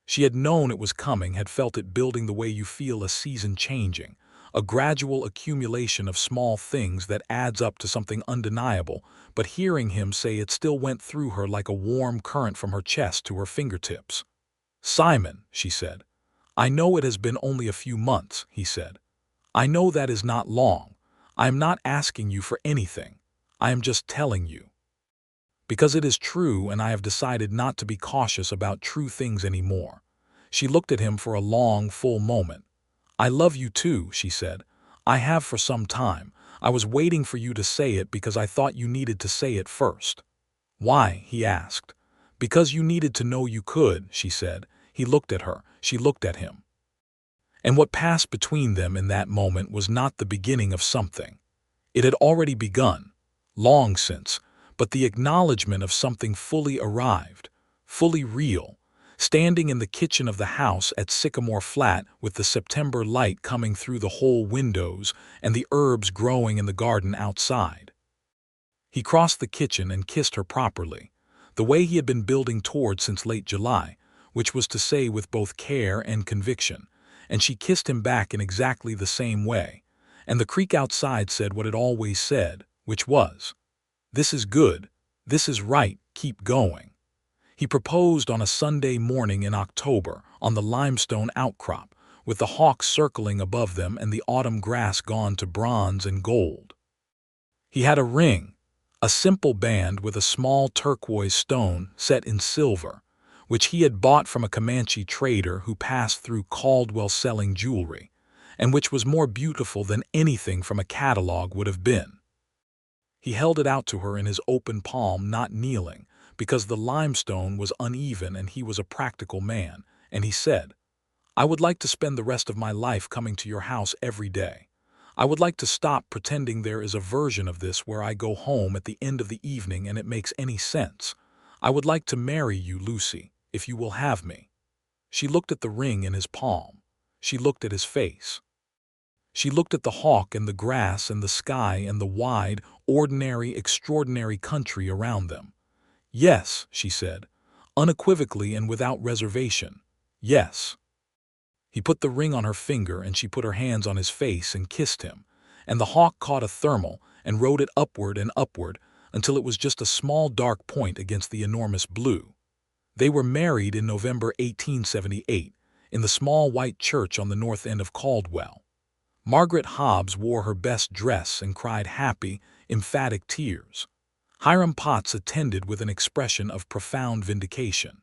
She had known it was coming, had felt it building the way you feel a season changing, a gradual accumulation of small things that adds up to something undeniable, but hearing him say it still went through her like a warm current from her chest to her fingertips. Simon, she said. I know it has been only a few months, he said. I know that is not long. I am not asking you for anything. I am just telling you. Because it is true, and I have decided not to be cautious about true things anymore. She looked at him for a long, full moment. I love you too, she said. I have for some time. I was waiting for you to say it because I thought you needed to say it first. Why? He asked. Because you needed to know you could, she said. He looked at her. She looked at him. And what passed between them in that moment was not the beginning of something. It had already begun, long since, but the acknowledgement of something fully arrived, fully real, standing in the kitchen of the house at Sycamore Flat with the September light coming through the whole windows and the herbs growing in the garden outside. He crossed the kitchen and kissed her properly, the way he had been building toward since late July, which was to say with both care and conviction, and she kissed him back in exactly the same way, and the creek outside said what it always said, which was, "This is good, this is right, keep going." He proposed on a Sunday morning in October on the limestone outcrop, with the hawks circling above them and the autumn grass gone to bronze and gold. He had a ring, a simple band with a small turquoise stone set in silver, which he had bought from a Comanche trader who passed through Caldwell selling jewelry, and which was more beautiful than anything from a catalog would have been. He held it out to her in his open palm, not kneeling, because the limestone was uneven and he was a practical man, and he said, "I would like to spend the rest of my life coming to your house every day. I would like to stop pretending there is a version of this where I go home at the end of the evening and it makes any sense. I would like to marry you, Lucy, if you will have me." She looked at the ring in his palm. She looked at his face. She looked at the hawk and the grass and the sky and the wide, ordinary, extraordinary country around them. "Yes," she said, unequivocally and without reservation. "Yes." He put the ring on her finger and she put her hands on his face and kissed him, and the hawk caught a thermal and rode it upward and upward until it was just a small dark point against the enormous blue. They were married in November 1878 in the small white church on the north end of Caldwell. Margaret Hobbs wore her best dress and cried happy, emphatic tears. Hiram Potts attended with an expression of profound vindication.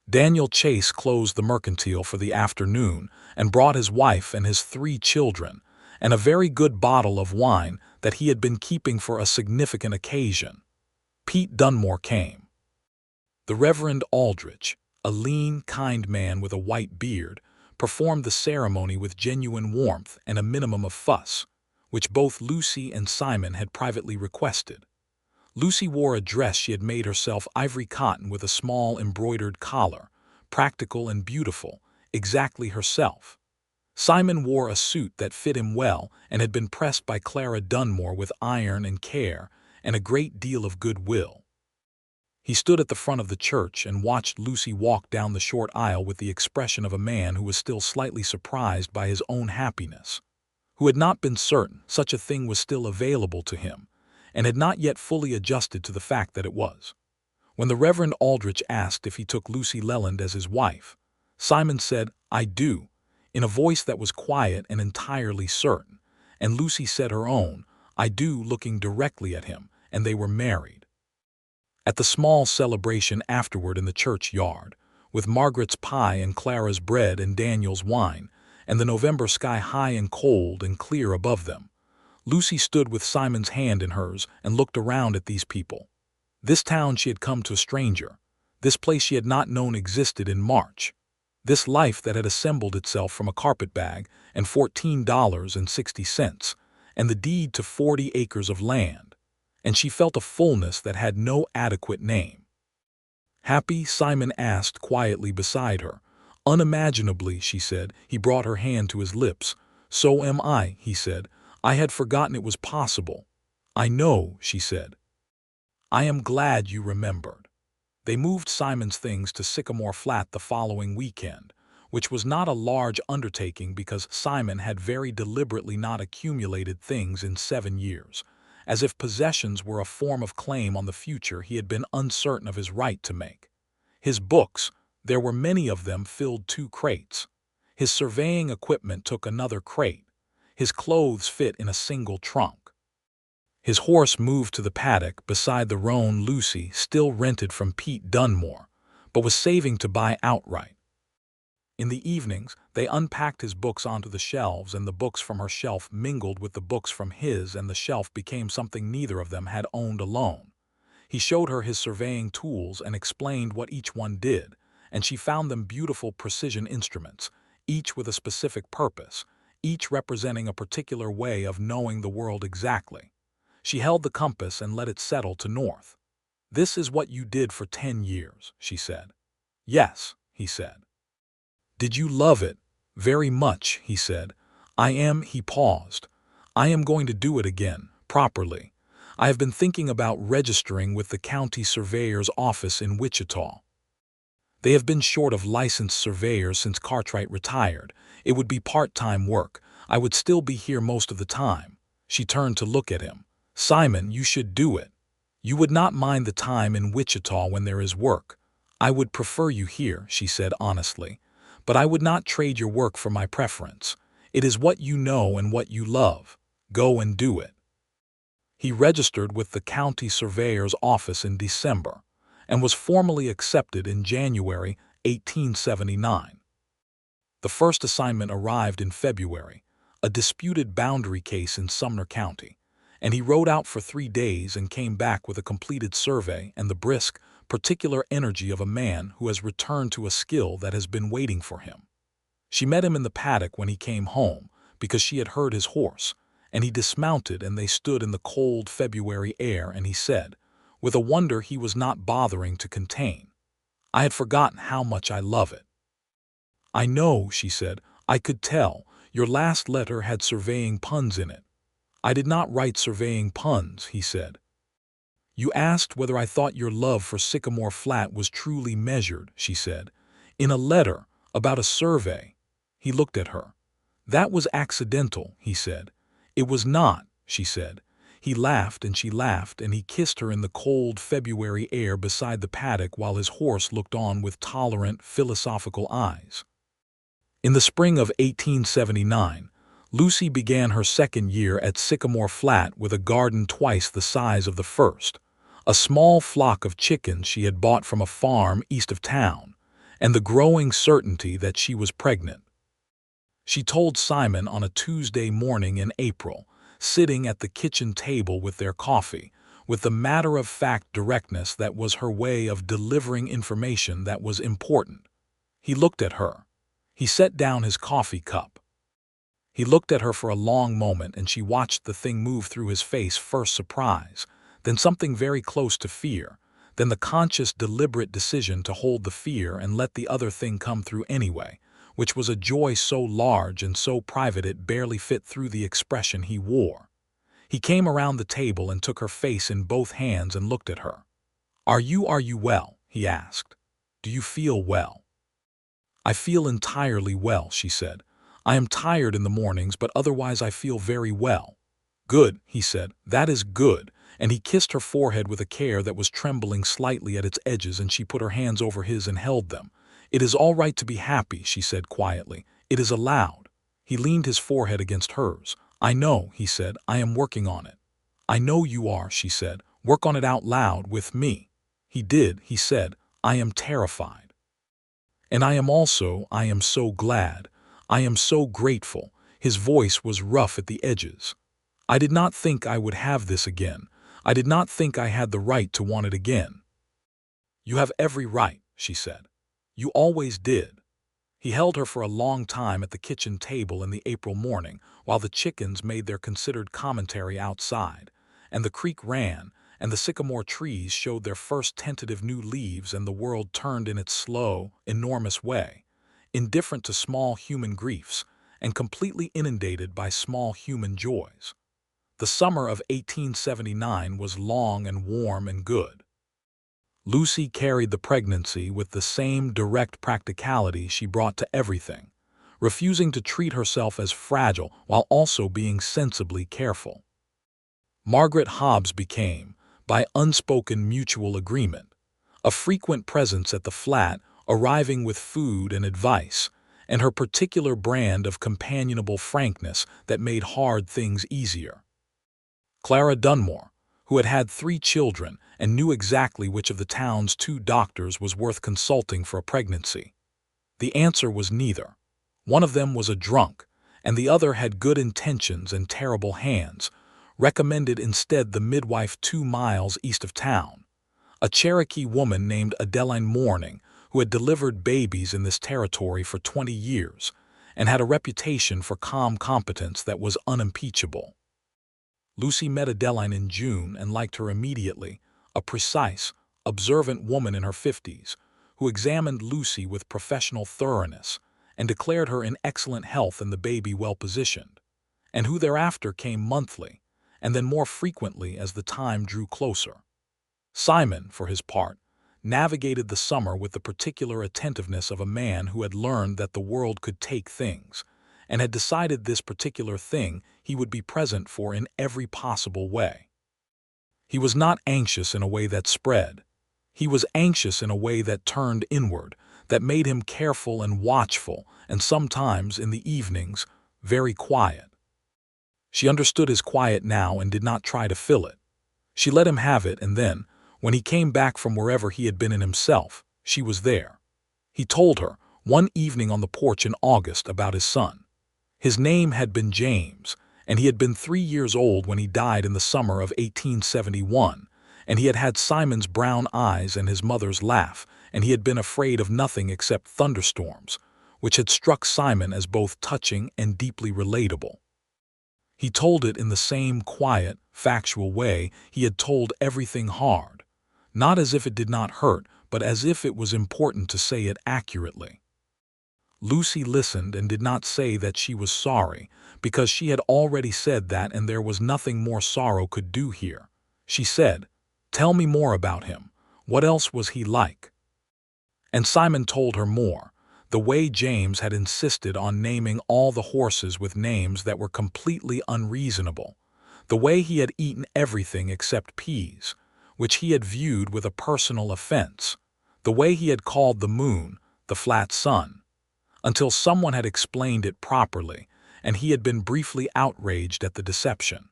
Daniel Chase closed the mercantile for the afternoon and brought his wife and his 3 children, and a very good bottle of wine that he had been keeping for a significant occasion. Pete Dunmore came. The Reverend Aldrich, a lean, kind man with a white beard, performed the ceremony with genuine warmth and a minimum of fuss, which both Lucy and Simon had privately requested. Lucy wore a dress she had made herself, ivory cotton with a small embroidered collar, practical and beautiful, exactly herself. Simon wore a suit that fit him well and had been pressed by Clara Dunmore with iron and care and a great deal of goodwill. He stood at the front of the church and watched Lucy walk down the short aisle with the expression of a man who was still slightly surprised by his own happiness, who had not been certain such a thing was still available to him, and had not yet fully adjusted to the fact that it was. When the Reverend Aldrich asked if he took Lucy Leland as his wife, Simon said, "I do," in a voice that was quiet and entirely certain, and Lucy said her own, "I do," looking directly at him, and they were married. At the small celebration afterward in the churchyard, with Margaret's pie and Clara's bread and Daniel's wine, and the November sky high and cold and clear above them, Lucy stood with Simon's hand in hers and looked around at these people. This town she had come to a stranger, this place she had not known existed in March, this life that had assembled itself from a carpetbag and $14.60, and the deed to 40 acres of land, and she felt a fullness that had no adequate name. "Happy?" Simon asked quietly beside her. "Unimaginably," she said. He brought her hand to his lips. "So am I," he said. "I had forgotten it was possible." "I know," she said. "I am glad you remembered." They moved Simon's things to Sycamore Flat the following weekend, which was not a large undertaking because Simon had very deliberately not accumulated things in 7 years, as if possessions were a form of claim on the future he had been uncertain of his right to make. His books, there were many of them, filled 2 crates. His surveying equipment took another crate. His clothes fit in a single trunk. His horse moved to the paddock beside the roan Lucy still rented from Pete Dunmore, but was saving to buy outright. In the evenings, they unpacked his books onto the shelves, and the books from her shelf mingled with the books from his, and the shelf became something neither of them had owned alone. He showed her his surveying tools and explained what each one did, and she found them beautiful precision instruments, each with a specific purpose, each representing a particular way of knowing the world exactly. She held the compass and let it settle to north. "This is what you did for 10 years, she said. "Yes," he said. "Did you love it?" "Very much," he said. He paused. "I am going to do it again, properly. I have been thinking about registering with the county surveyor's office in Wichita. They have been short of licensed surveyors since Cartwright retired. It would be part-time work. I would still be here most of the time." She turned to look at him. "Simon, you should do it. You would not mind the time in Wichita when there is work." "I would prefer you here," she said honestly. "But I would not trade your work for my preference. It is what you know and what you love. Go and do it." He registered with the county surveyor's office in December, and was formally accepted in January 1879. The first assignment arrived in February, a disputed boundary case in Sumner County, and he rode out for 3 days and came back with a completed survey and the brisk, particular energy of a man who has returned to a skill that has been waiting for him. She met him in the paddock when he came home, because she had heard his horse, and he dismounted and they stood in the cold February air, and he said, with a wonder he was not bothering to contain, "I had forgotten how much I love it." "I know," she said. "I could tell. Your last letter had surveying puns in it." "I did not write surveying puns," he said. "You asked whether I thought your love for Sycamore Flat was truly measured," she said. "In a letter, about a survey." He looked at her. "That was accidental," he said. "It was not," she said. He laughed and she laughed, and he kissed her in the cold February air beside the paddock while his horse looked on with tolerant, philosophical eyes. In the spring of 1879, Lucy began her second year at Sycamore Flat with a garden twice the size of the first, a small flock of chickens she had bought from a farm east of town, and the growing certainty that she was pregnant. She told Simon on a Tuesday morning in April, sitting at the kitchen table with their coffee, with the matter-of-fact directness that was her way of delivering information that was important. He looked at her. He set down his coffee cup. He looked at her for a long moment, and she watched the thing move through his face, first surprise, then something very close to fear, then the conscious, deliberate decision to hold the fear and let the other thing come through anyway, which was a joy so large and so private it barely fit through the expression he wore. He came around the table and took her face in both hands and looked at her. Are you well?" he asked. "Do you feel well?" "I feel entirely well," she said. "I am tired in the mornings, but otherwise I feel very well." "Good," he said. "That is good." And he kissed her forehead with a care that was trembling slightly at its edges, and she put her hands over his and held them. "It is all right to be happy," she said quietly. "It is allowed." He leaned his forehead against hers. "I know," he said. "I am working on it." "I know you are," she said. "Work on it out loud with me." He did. He said, "I am terrified." "And I am also. I am so glad. I am so grateful." His voice was rough at the edges. "I did not think I would have this again. I did not think I had the right to want it again." "You have every right," she said. "You always did." He held her for a long time at the kitchen table in the April morning, while the chickens made their considered commentary outside, and the creek ran, and the sycamore trees showed their first tentative new leaves, and the world turned in its slow, enormous way, indifferent to small human griefs, and completely inundated by small human joys. The summer of 1879 was long and warm and good. Lucy carried the pregnancy with the same direct practicality she brought to everything, refusing to treat herself as fragile while also being sensibly careful. Margaret Hobbs became, by unspoken mutual agreement, a frequent presence at the flat, arriving with food and advice, and her particular brand of companionable frankness that made hard things easier. Clara Dunmore, who had had 3 children and knew exactly which of the town's 2 doctors was worth consulting for a pregnancy. The answer was neither. One of them was a drunk, and the other had good intentions and terrible hands, recommended instead the midwife 2 miles east of town, a Cherokee woman named Adeline Mourning, who had delivered babies in this territory for 20 years and had a reputation for calm competence that was unimpeachable. Lucy met Adeline in June and liked her immediately, a precise, observant woman in her 50s, who examined Lucy with professional thoroughness and declared her in excellent health and the baby well positioned, and who thereafter came monthly, and then more frequently as the time drew closer. Simon, for his part, navigated the summer with the particular attentiveness of a man who had learned that the world could take things, and had decided this particular thing he would be present for in every possible way. He was not anxious in a way that spread. He was anxious in a way that turned inward, that made him careful and watchful, and sometimes, in the evenings, very quiet. She understood his quiet now and did not try to fill it. She let him have it, and then, when he came back from wherever he had been in himself, she was there. He told her, one evening on the porch in August, about his son. His name had been James, and he had been 3 years old when he died in the summer of 1871, and he had had Simon's brown eyes and his mother's laugh, and he had been afraid of nothing except thunderstorms, which had struck Simon as both touching and deeply relatable. He told it in the same quiet, factual way he had told everything hard, not as if it did not hurt, but as if it was important to say it accurately. Lucy listened and did not say that she was sorry, because she had already said that and there was nothing more sorrow could do here. She said, "Tell me more about him. What else was he like?" And Simon told her more, the way James had insisted on naming all the horses with names that were completely unreasonable, the way he had eaten everything except peas, which he had viewed with a personal offense, the way he had called the moon the flat sun, until someone had explained it properly, and he had been briefly outraged at the deception.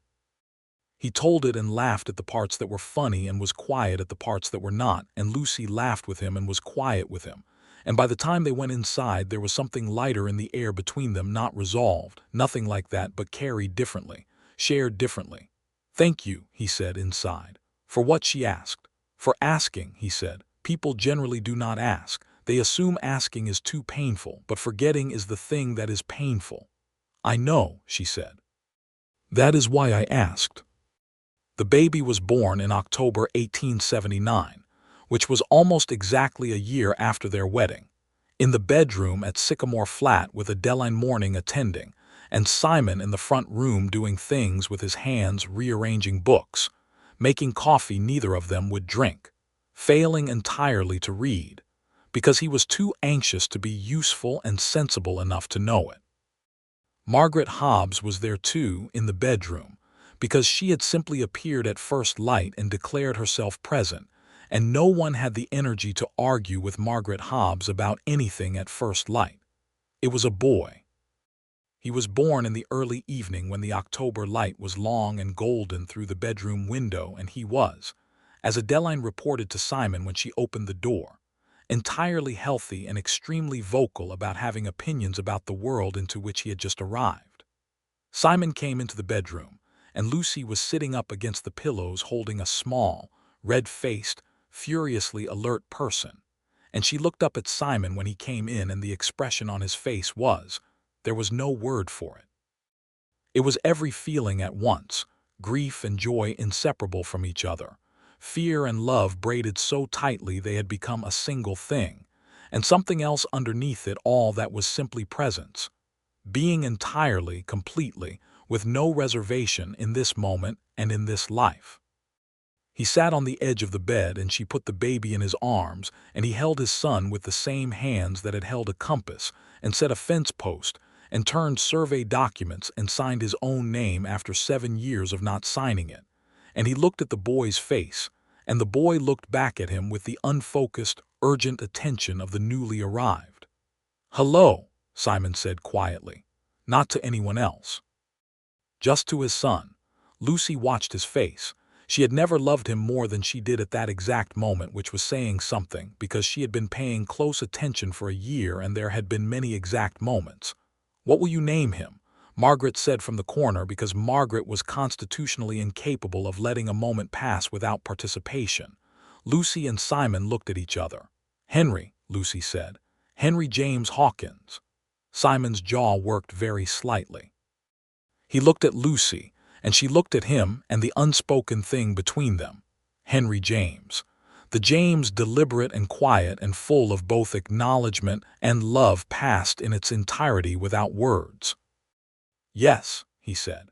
He told it and laughed at the parts that were funny and was quiet at the parts that were not, and Lucy laughed with him and was quiet with him. And by the time they went inside, there was something lighter in the air between them, not resolved, nothing like that, but carried differently, shared differently. "Thank you," he said inside. "For what?" she asked. "For asking," he said. "People generally do not ask. They assume asking is too painful, but forgetting is the thing that is painful." "I know," she said. "That is why I asked." The baby was born in October 1879, which was almost exactly a year after their wedding, in the bedroom at Sycamore Flat with Adeline Morning attending, and Simon in the front room doing things with his hands, rearranging books, making coffee neither of them would drink, failing entirely to read, because he was too anxious to be useful and sensible enough to know it. Margaret Hobbs was there too, in the bedroom, because she had simply appeared at first light and declared herself present, and no one had the energy to argue with Margaret Hobbs about anything at first light. It was a boy. He was born in the early evening when the October light was long and golden through the bedroom window, and he was, as Adeline reported to Simon when she opened the door, entirely healthy and extremely vocal about having opinions about the world into which he had just arrived. Simon came into the bedroom, and Lucy was sitting up against the pillows holding a small, red-faced, furiously alert person, and she looked up at Simon when he came in, and the expression on his face was, there was no word for it. It was every feeling at once, grief and joy inseparable from each other, fear and love braided so tightly they had become a single thing, and something else underneath it all that was simply presence, being entirely, completely, with no reservation in this moment and in this life. He sat on the edge of the bed, and she put the baby in his arms, and he held his son with the same hands that had held a compass, and set a fence post, and turned survey documents, and signed his own name after 7 years of not signing it. And he looked at the boy's face, and the boy looked back at him with the unfocused, urgent attention of the newly arrived. "Hello," Simon said quietly, not to anyone else. Just to his son. Lucy watched his face. She had never loved him more than she did at that exact moment, which was saying something, because she had been paying close attention for a year and there had been many exact moments. "What will you name him?" Margaret said from the corner, because Margaret was constitutionally incapable of letting a moment pass without participation. Lucy and Simon looked at each other. "Henry," Lucy said. "Henry James Hawkins." Simon's jaw worked very slightly. He looked at Lucy, and she looked at him, and the unspoken thing between them, Henry James. The James, deliberate and quiet and full of both acknowledgement and love, passed in its entirety without words. "Yes," he said.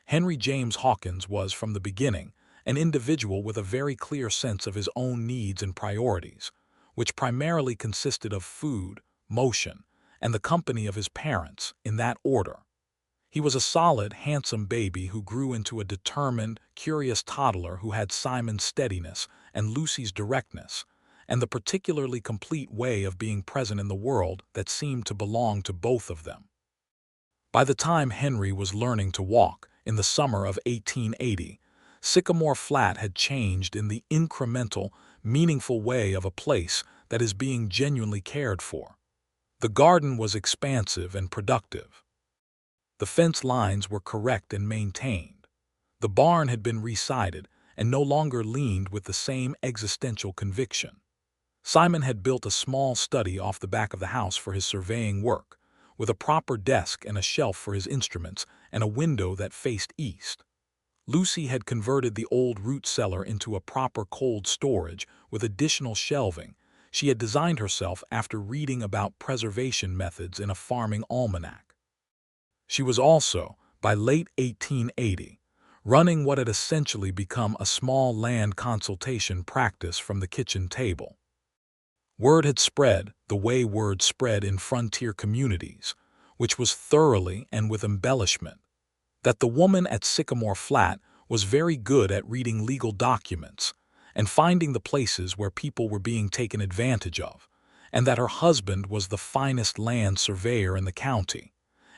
Henry James Hawkins was, from the beginning, an individual with a very clear sense of his own needs and priorities, which primarily consisted of food, motion, and the company of his parents, in that order. He was a solid, handsome baby who grew into a determined, curious toddler who had Simon's steadiness and Lucy's directness, and the particularly complete way of being present in the world that seemed to belong to both of them. By the time Henry was learning to walk, in the summer of 1880, Sycamore Flat had changed in the incremental, meaningful way of a place that is being genuinely cared for. The garden was expansive and productive. The fence lines were correct and maintained. The barn had been resided and no longer leaned with the same existential conviction. Simon had built a small study off the back of the house for his surveying work, with a proper desk and a shelf for his instruments and a window that faced east. Lucy had converted the old root cellar into a proper cold storage with additional shelving. She had designed herself after reading about preservation methods in a farming almanac. She was also, by late 1880, running what had essentially become a small land consultation practice from the kitchen table. Word had spread, the way word spread in frontier communities, which was thoroughly and with embellishment, that the woman at Sycamore Flat was very good at reading legal documents and finding the places where people were being taken advantage of, and that her husband was the finest land surveyor in the county,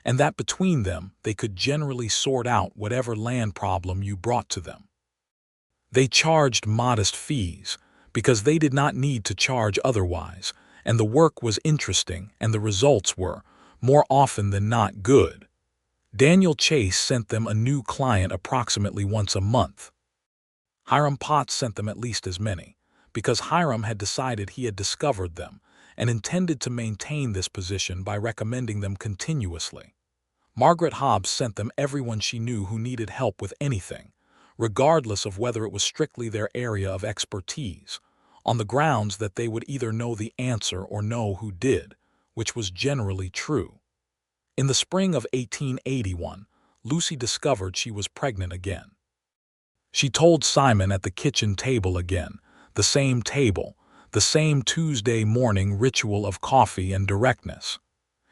and that between them they could generally sort out whatever land problem you brought to them. They charged modest fees, because they did not need to charge otherwise, and the work was interesting and the results were, more often than not, good. Daniel Chase sent them a new client approximately once a month. Hiram Potts sent them at least as many, because Hiram had decided he had discovered them and intended to maintain this position by recommending them continuously. Margaret Hobbs sent them everyone she knew who needed help with anything, regardless of whether it was strictly their area of expertise, on the grounds that they would either know the answer or know who did, which was generally true. In the spring of 1881, Lucy discovered she was pregnant again. She told Simon at the kitchen table again, the same table, the same Tuesday morning ritual of coffee and directness.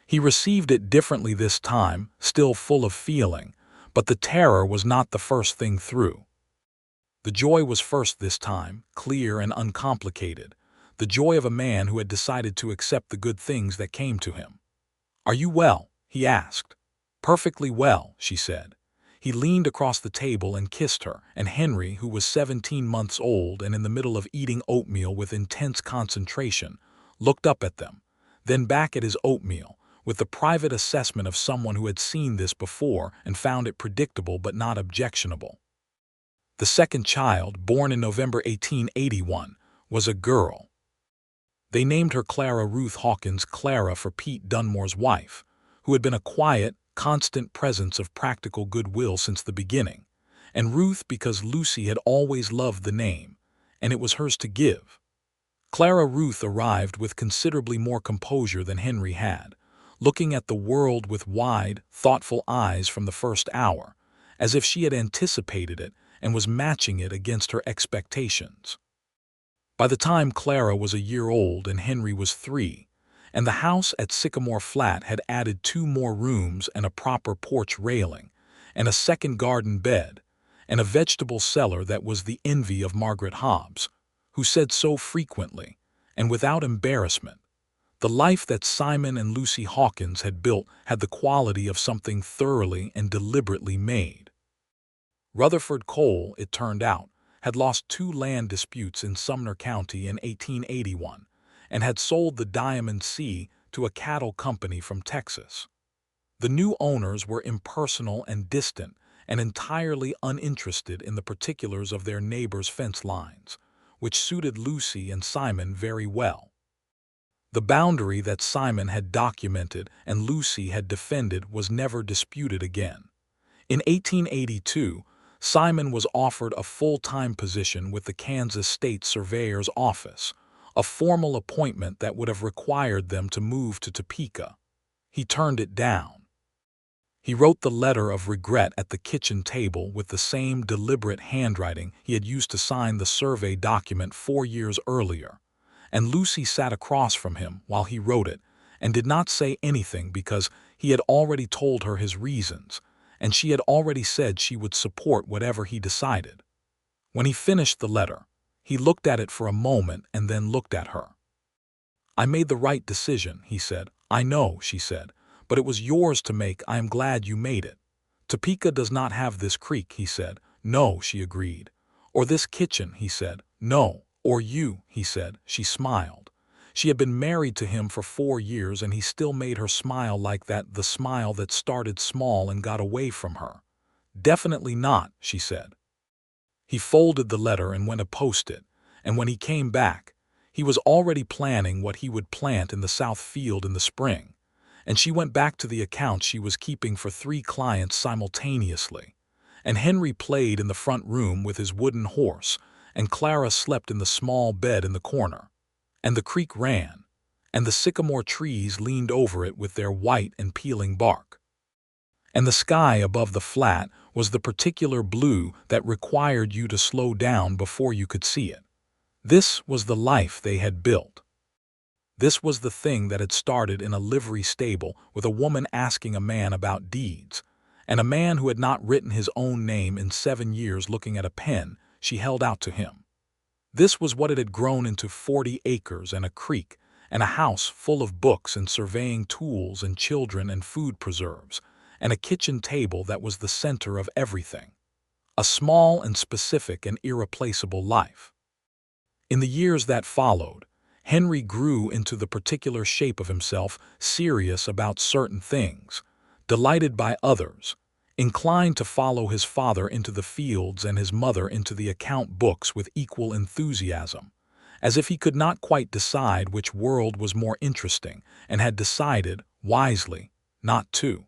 He received it differently this time, still full of feeling, but the terror was not the first thing through. The joy was first this time, clear and uncomplicated, the joy of a man who had decided to accept the good things that came to him. "Are you well?" he asked. "Perfectly well," she said. He leaned across the table and kissed her, and Henry, who was 17 months old and in the middle of eating oatmeal with intense concentration, looked up at them, then back at his oatmeal, with the private assessment of someone who had seen this before and found it predictable but not objectionable. The second child, born in November 1881, was a girl. They named her Clara Ruth Hawkins, Clara for Pete Dunmore's wife, who had been a quiet, constant presence of practical goodwill since the beginning, and Ruth because Lucy had always loved the name, and it was hers to give. Clara Ruth arrived with considerably more composure than Henry had, looking at the world with wide, thoughtful eyes from the first hour, as if she had anticipated it and was matching it against her expectations. By the time Clara was a year old and Henry was 3, and the house at Sycamore Flat had added 2 more rooms and a proper porch railing, and a second garden bed, and a vegetable cellar that was the envy of Margaret Hobbs, who said so frequently, and without embarrassment, the life that Simon and Lucy Hawkins had built had the quality of something thoroughly and deliberately made. Rutherford Cole, it turned out, had lost 2 land disputes in Sumner County in 1881 and had sold the Diamond C to a cattle company from Texas. The new owners were impersonal and distant and entirely uninterested in the particulars of their neighbors' fence lines, which suited Lucy and Simon very well. The boundary that Simon had documented and Lucy had defended was never disputed again. In 1882, Simon was offered a full-time position with the Kansas State Surveyor's office, a formal appointment that would have required them to move to Topeka. He turned it down. He wrote the letter of regret at the kitchen table with the same deliberate handwriting he had used to sign the survey document 4 years earlier, and Lucy sat across from him while he wrote it and did not say anything because he had already told her his reasons, and she had already said she would support whatever he decided. When he finished the letter, he looked at it for a moment and then looked at her. "I made the right decision," he said. "I know," she said, "but it was yours to make. I am glad you made it. Topeka does not have this creek," he said. "No," she agreed. "Or this kitchen," he said. "No." "Or you," he said. She smiled. She had been married to him for 4 years and he still made her smile like that, the smile that started small and got away from her. "Definitely not," she said. He folded the letter and went to post it, and when he came back, He was already planning what he would plant in the south field in the spring, and she went back to the account she was keeping for 3 clients simultaneously. And Henry played in the front room with his wooden horse, and Clara slept in the small bed in the corner. And the creek ran, and the sycamore trees leaned over it with their white and peeling bark. And the sky above the flat was the particular blue that required you to slow down before you could see it. This was the life they had built. This was the thing that had started in a livery stable with a woman asking a man about deeds, and a man who had not written his own name in 7 years looking at a pen she held out to him. This was what it had grown into: 40 acres and a creek, and a house full of books and surveying tools and children and food preserves, and a kitchen table that was the center of everything. A small and specific and irreplaceable life. In the years that followed, Henry grew into the particular shape of himself, serious about certain things, delighted by others, inclined to follow his father into the fields and his mother into the account books with equal enthusiasm, as if he could not quite decide which world was more interesting and had decided, wisely, not to.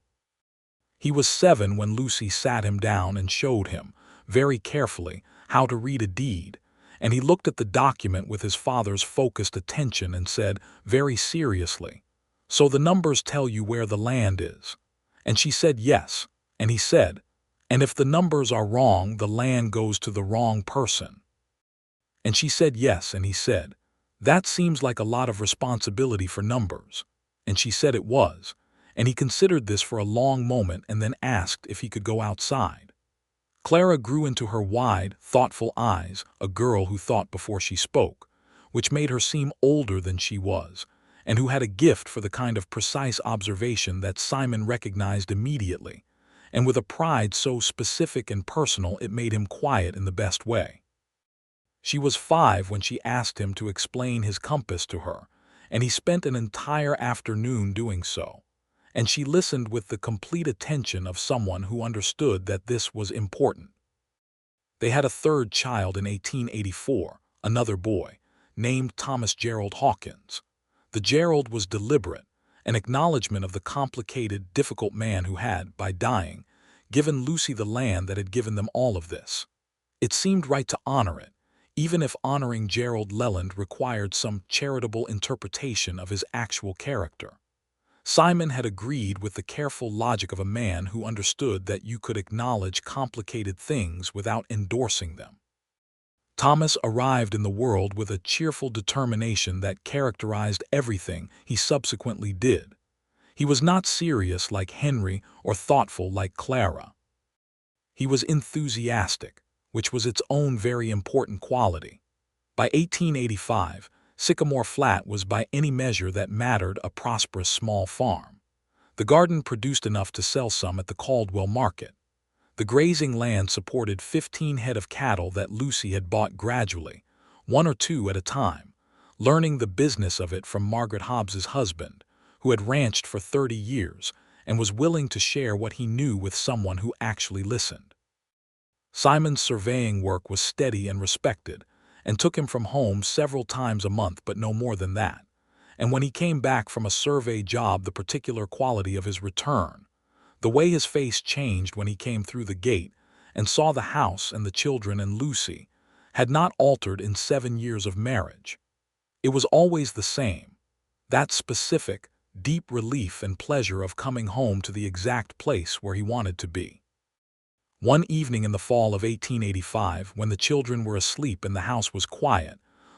He was 7 when Lucy sat him down and showed him, very carefully, how to read a deed, and he looked at the document with his father's focused attention and said, very seriously, "So the numbers tell you where the land is?" And she said yes, and he said, "And if the numbers are wrong, the land goes to the wrong person." And she said yes, and he said, "That seems like a lot of responsibility for numbers." And she said it was, and he considered this for a long moment and then asked if he could go outside. Clara grew into her wide, thoughtful eyes, a girl who thought before she spoke, which made her seem older than she was, and who had a gift for the kind of precise observation that Simon recognized immediately, and with a pride so specific and personal it made him quiet in the best way. She was 5 when she asked him to explain his compass to her, and he spent an entire afternoon doing so. And she listened with the complete attention of someone who understood that this was important. They had a 3rd child in 1884, another boy, named Thomas Gerald Hawkins. The Gerald was deliberate, an acknowledgement of the complicated, difficult man who had, by dying, given Lucy the land that had given them all of this. It seemed right to honor it, even if honoring Gerald Leland required some charitable interpretation of his actual character. Simon had agreed with the careful logic of a man who understood that you could acknowledge complicated things without endorsing them. Thomas arrived in the world with a cheerful determination that characterized everything he subsequently did. He was not serious like Henry or thoughtful like Clara. He was enthusiastic, which was its own very important quality. By 1885, Sycamore Flat was by any measure that mattered a prosperous small farm. The garden produced enough to sell some at the Caldwell market. The grazing land supported 15 head of cattle that Lucy had bought gradually, 1 or 2 at a time, learning the business of it from Margaret Hobbs's husband, who had ranched for 30 years and was willing to share what he knew with someone who actually listened. Simon's surveying work was steady and respected, and took him from home several times a month, but no more than that. And when he came back from a survey job, the particular quality of his return, the way his face changed when he came through the gate and saw the house and the children and Lucy, had not altered in 7 years of marriage. It was always the same, that specific, deep relief and pleasure of coming home to the exact place where he wanted to be. One evening in the fall of 1885, when the children were asleep and the house was quiet,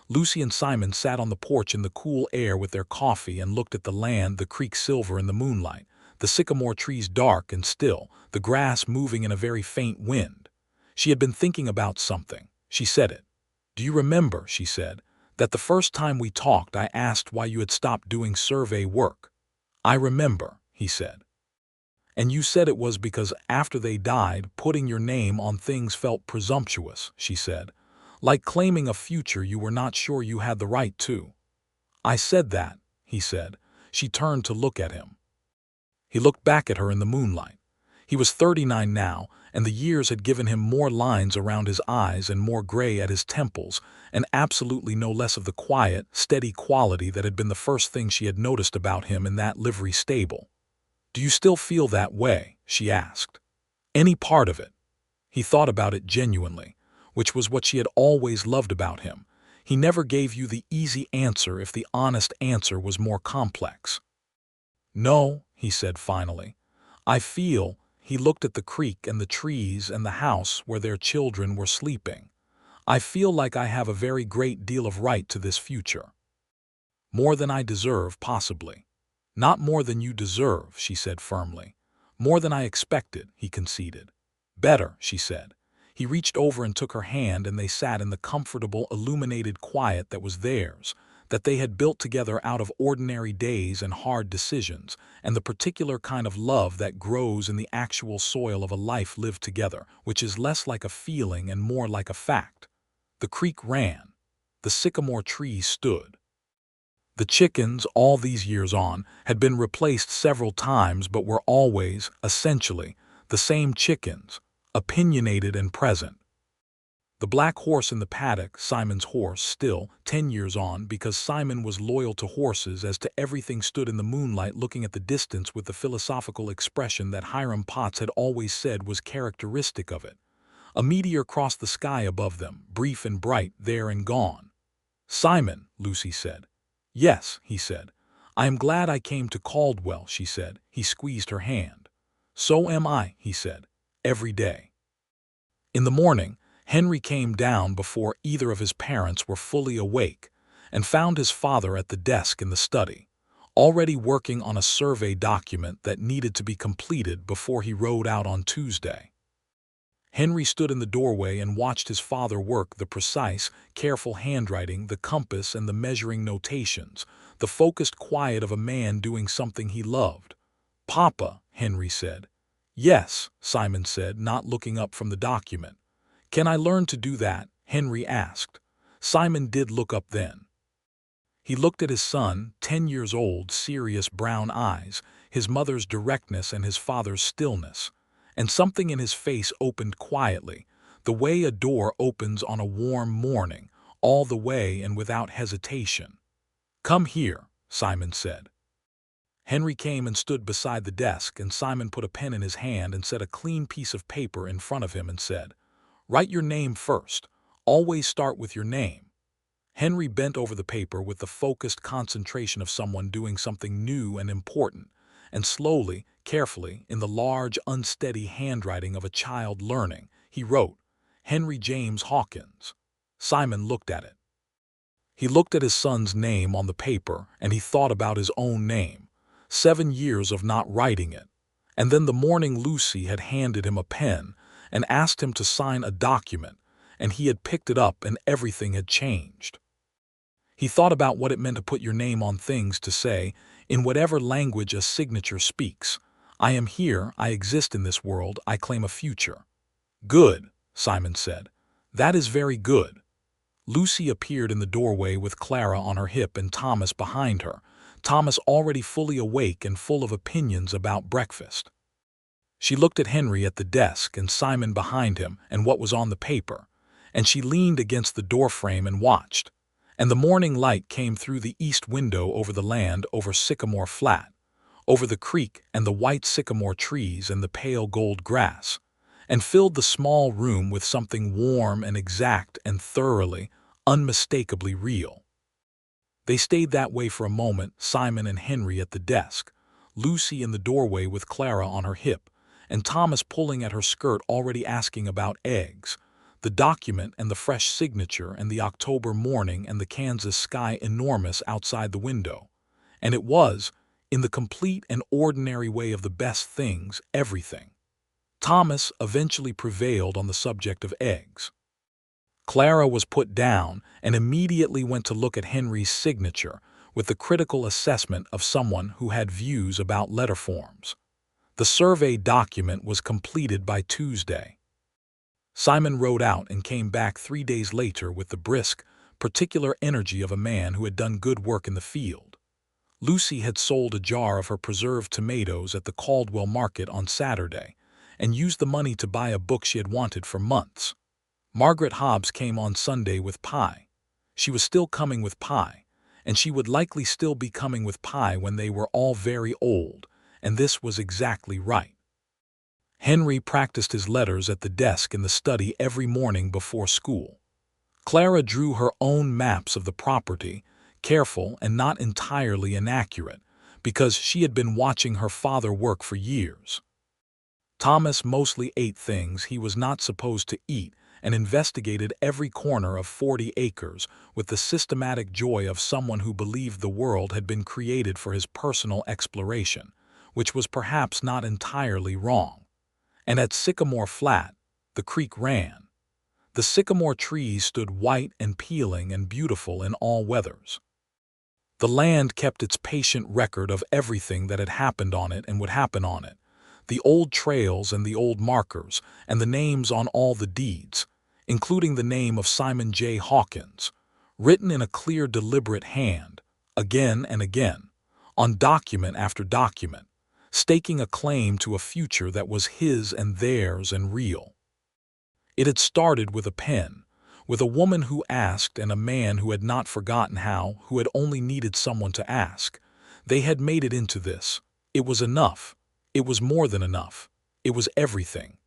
Lucy and Simon sat on the porch in the cool air with their coffee and looked at the land, the creek silver in the moonlight, the sycamore trees dark and still, the grass moving in a very faint wind. She had been thinking about something. She said it. "Do you remember," she said, "that the first time we talked I asked why you had stopped doing survey work?" "I remember," he said. "And you said it was because after they died, putting your name on things felt presumptuous," she said, "like claiming a future you were not sure you had the right to." "I said that," he said. She turned to look at him. He looked back at her in the moonlight. He was 39 now, and the years had given him more lines around his eyes and more gray at his temples, and absolutely no less of the quiet, steady quality that had been the first thing she had noticed about him in that livery stable. "Do you still feel that way?" she asked. "Any part of it?" He thought about it genuinely, which was what she had always loved about him. He never gave you the easy answer if the honest answer was more complex. "No," he said finally. "I feel—" He looked at the creek and the trees and the house where their children were sleeping. "I feel like I have a very great deal of right to this future. More than I deserve, possibly." "Not more than you deserve," she said firmly. "More than I expected," he conceded. "Better," she said. He reached over and took her hand, and they sat in the comfortable, illuminated quiet that was theirs, that they had built together out of ordinary days and hard decisions, and the particular kind of love that grows in the actual soil of a life lived together, which is less like a feeling and more like a fact. The creek ran. The sycamore trees stood. The chickens, all these years on, had been replaced several times but were always, essentially, the same chickens, opinionated and present. The black horse in the paddock, Simon's horse, still, 10 years on, because Simon was loyal to horses as to everything, stood in the moonlight looking at the distance with the philosophical expression that Hiram Potts had always said was characteristic of it. A meteor crossed the sky above them, brief and bright, there and gone. "Simon," Lucy said. "Yes," he said. "I am glad I came to Caldwell," she said. He squeezed her hand. "So am I," he said. "Every day." In the morning, Henry came down before either of his parents were fully awake, and found his father at the desk in the study, already working on a survey document that needed to be completed before he rode out on Tuesday. Henry stood in the doorway and watched his father work, the precise, careful handwriting, the compass and the measuring notations, the focused quiet of a man doing something he loved. "Papa," Henry said. "Yes," Simon said, not looking up from the document. "Can I learn to do that?" Henry asked. Simon did look up then. He looked at his son, 10 years old, serious brown eyes, his mother's directness and his father's stillness. And something in his face opened quietly, the way a door opens on a warm morning, all the way and without hesitation. "Come here," Simon said. Henry came and stood beside the desk, and Simon put a pen in his hand and set a clean piece of paper in front of him and said, "Write your name first. Always start with your name." Henry bent over the paper with the focused concentration of someone doing something new and important, and slowly, carefully, in the large, unsteady handwriting of a child learning, he wrote, "Henry James Hawkins." Simon looked at it. He looked at his son's name on the paper, and he thought about his own name. 7 years of not writing it. And then the morning Lucy had handed him a pen and asked him to sign a document, and he had picked it up and everything had changed. He thought about what it meant to put your name on things, to say, in whatever language a signature speaks, "I am here, I exist in this world, I claim a future." "Good," Simon said. "That is very good." Lucy appeared in the doorway with Clara on her hip and Thomas behind her, Thomas already fully awake and full of opinions about breakfast. She looked at Henry at the desk and Simon behind him and what was on the paper, and she leaned against the doorframe and watched. And the morning light came through the east window over the land, over Sycamore Flat, over the creek and the white sycamore trees and the pale gold grass, and filled the small room with something warm and exact and thoroughly, unmistakably real. They stayed that way for a moment, Simon and Henry at the desk, Lucy in the doorway with Clara on her hip, and Thomas pulling at her skirt, already asking about eggs, the document and the fresh signature and the October morning and the Kansas sky enormous outside the window. And it was, in the complete and ordinary way of the best things, everything. Thomas eventually prevailed on the subject of eggs. Clara was put down and immediately went to look at Henry's signature with the critical assessment of someone who had views about letter forms. The survey document was completed by Tuesday. Simon rode out and came back 3 days later with the brisk, particular energy of a man who had done good work in the field. Lucy had sold a jar of her preserved tomatoes at the Caldwell market on Saturday, and used the money to buy a book she had wanted for months. Margaret Hobbs came on Sunday with pie. She was still coming with pie, and she would likely still be coming with pie when they were all very old, and this was exactly right. Henry practiced his letters at the desk in the study every morning before school. Clara drew her own maps of the property, careful and not entirely inaccurate, because she had been watching her father work for years. Thomas mostly ate things he was not supposed to eat and investigated every corner of 40 acres with the systematic joy of someone who believed the world had been created for his personal exploration, which was perhaps not entirely wrong. And at Sycamore Flat, the creek ran. The sycamore trees stood white and peeling and beautiful in all weathers. The land kept its patient record of everything that had happened on it and would happen on it, the old trails and the old markers, and the names on all the deeds, including the name of Simon J. Hawkins, written in a clear, deliberate hand, again and again, on document after document, staking a claim to a future that was his and theirs and real. It had started with a pen, with a woman who asked and a man who had not forgotten how, who had only needed someone to ask. They had made it into this. It was enough. It was more than enough. It was everything.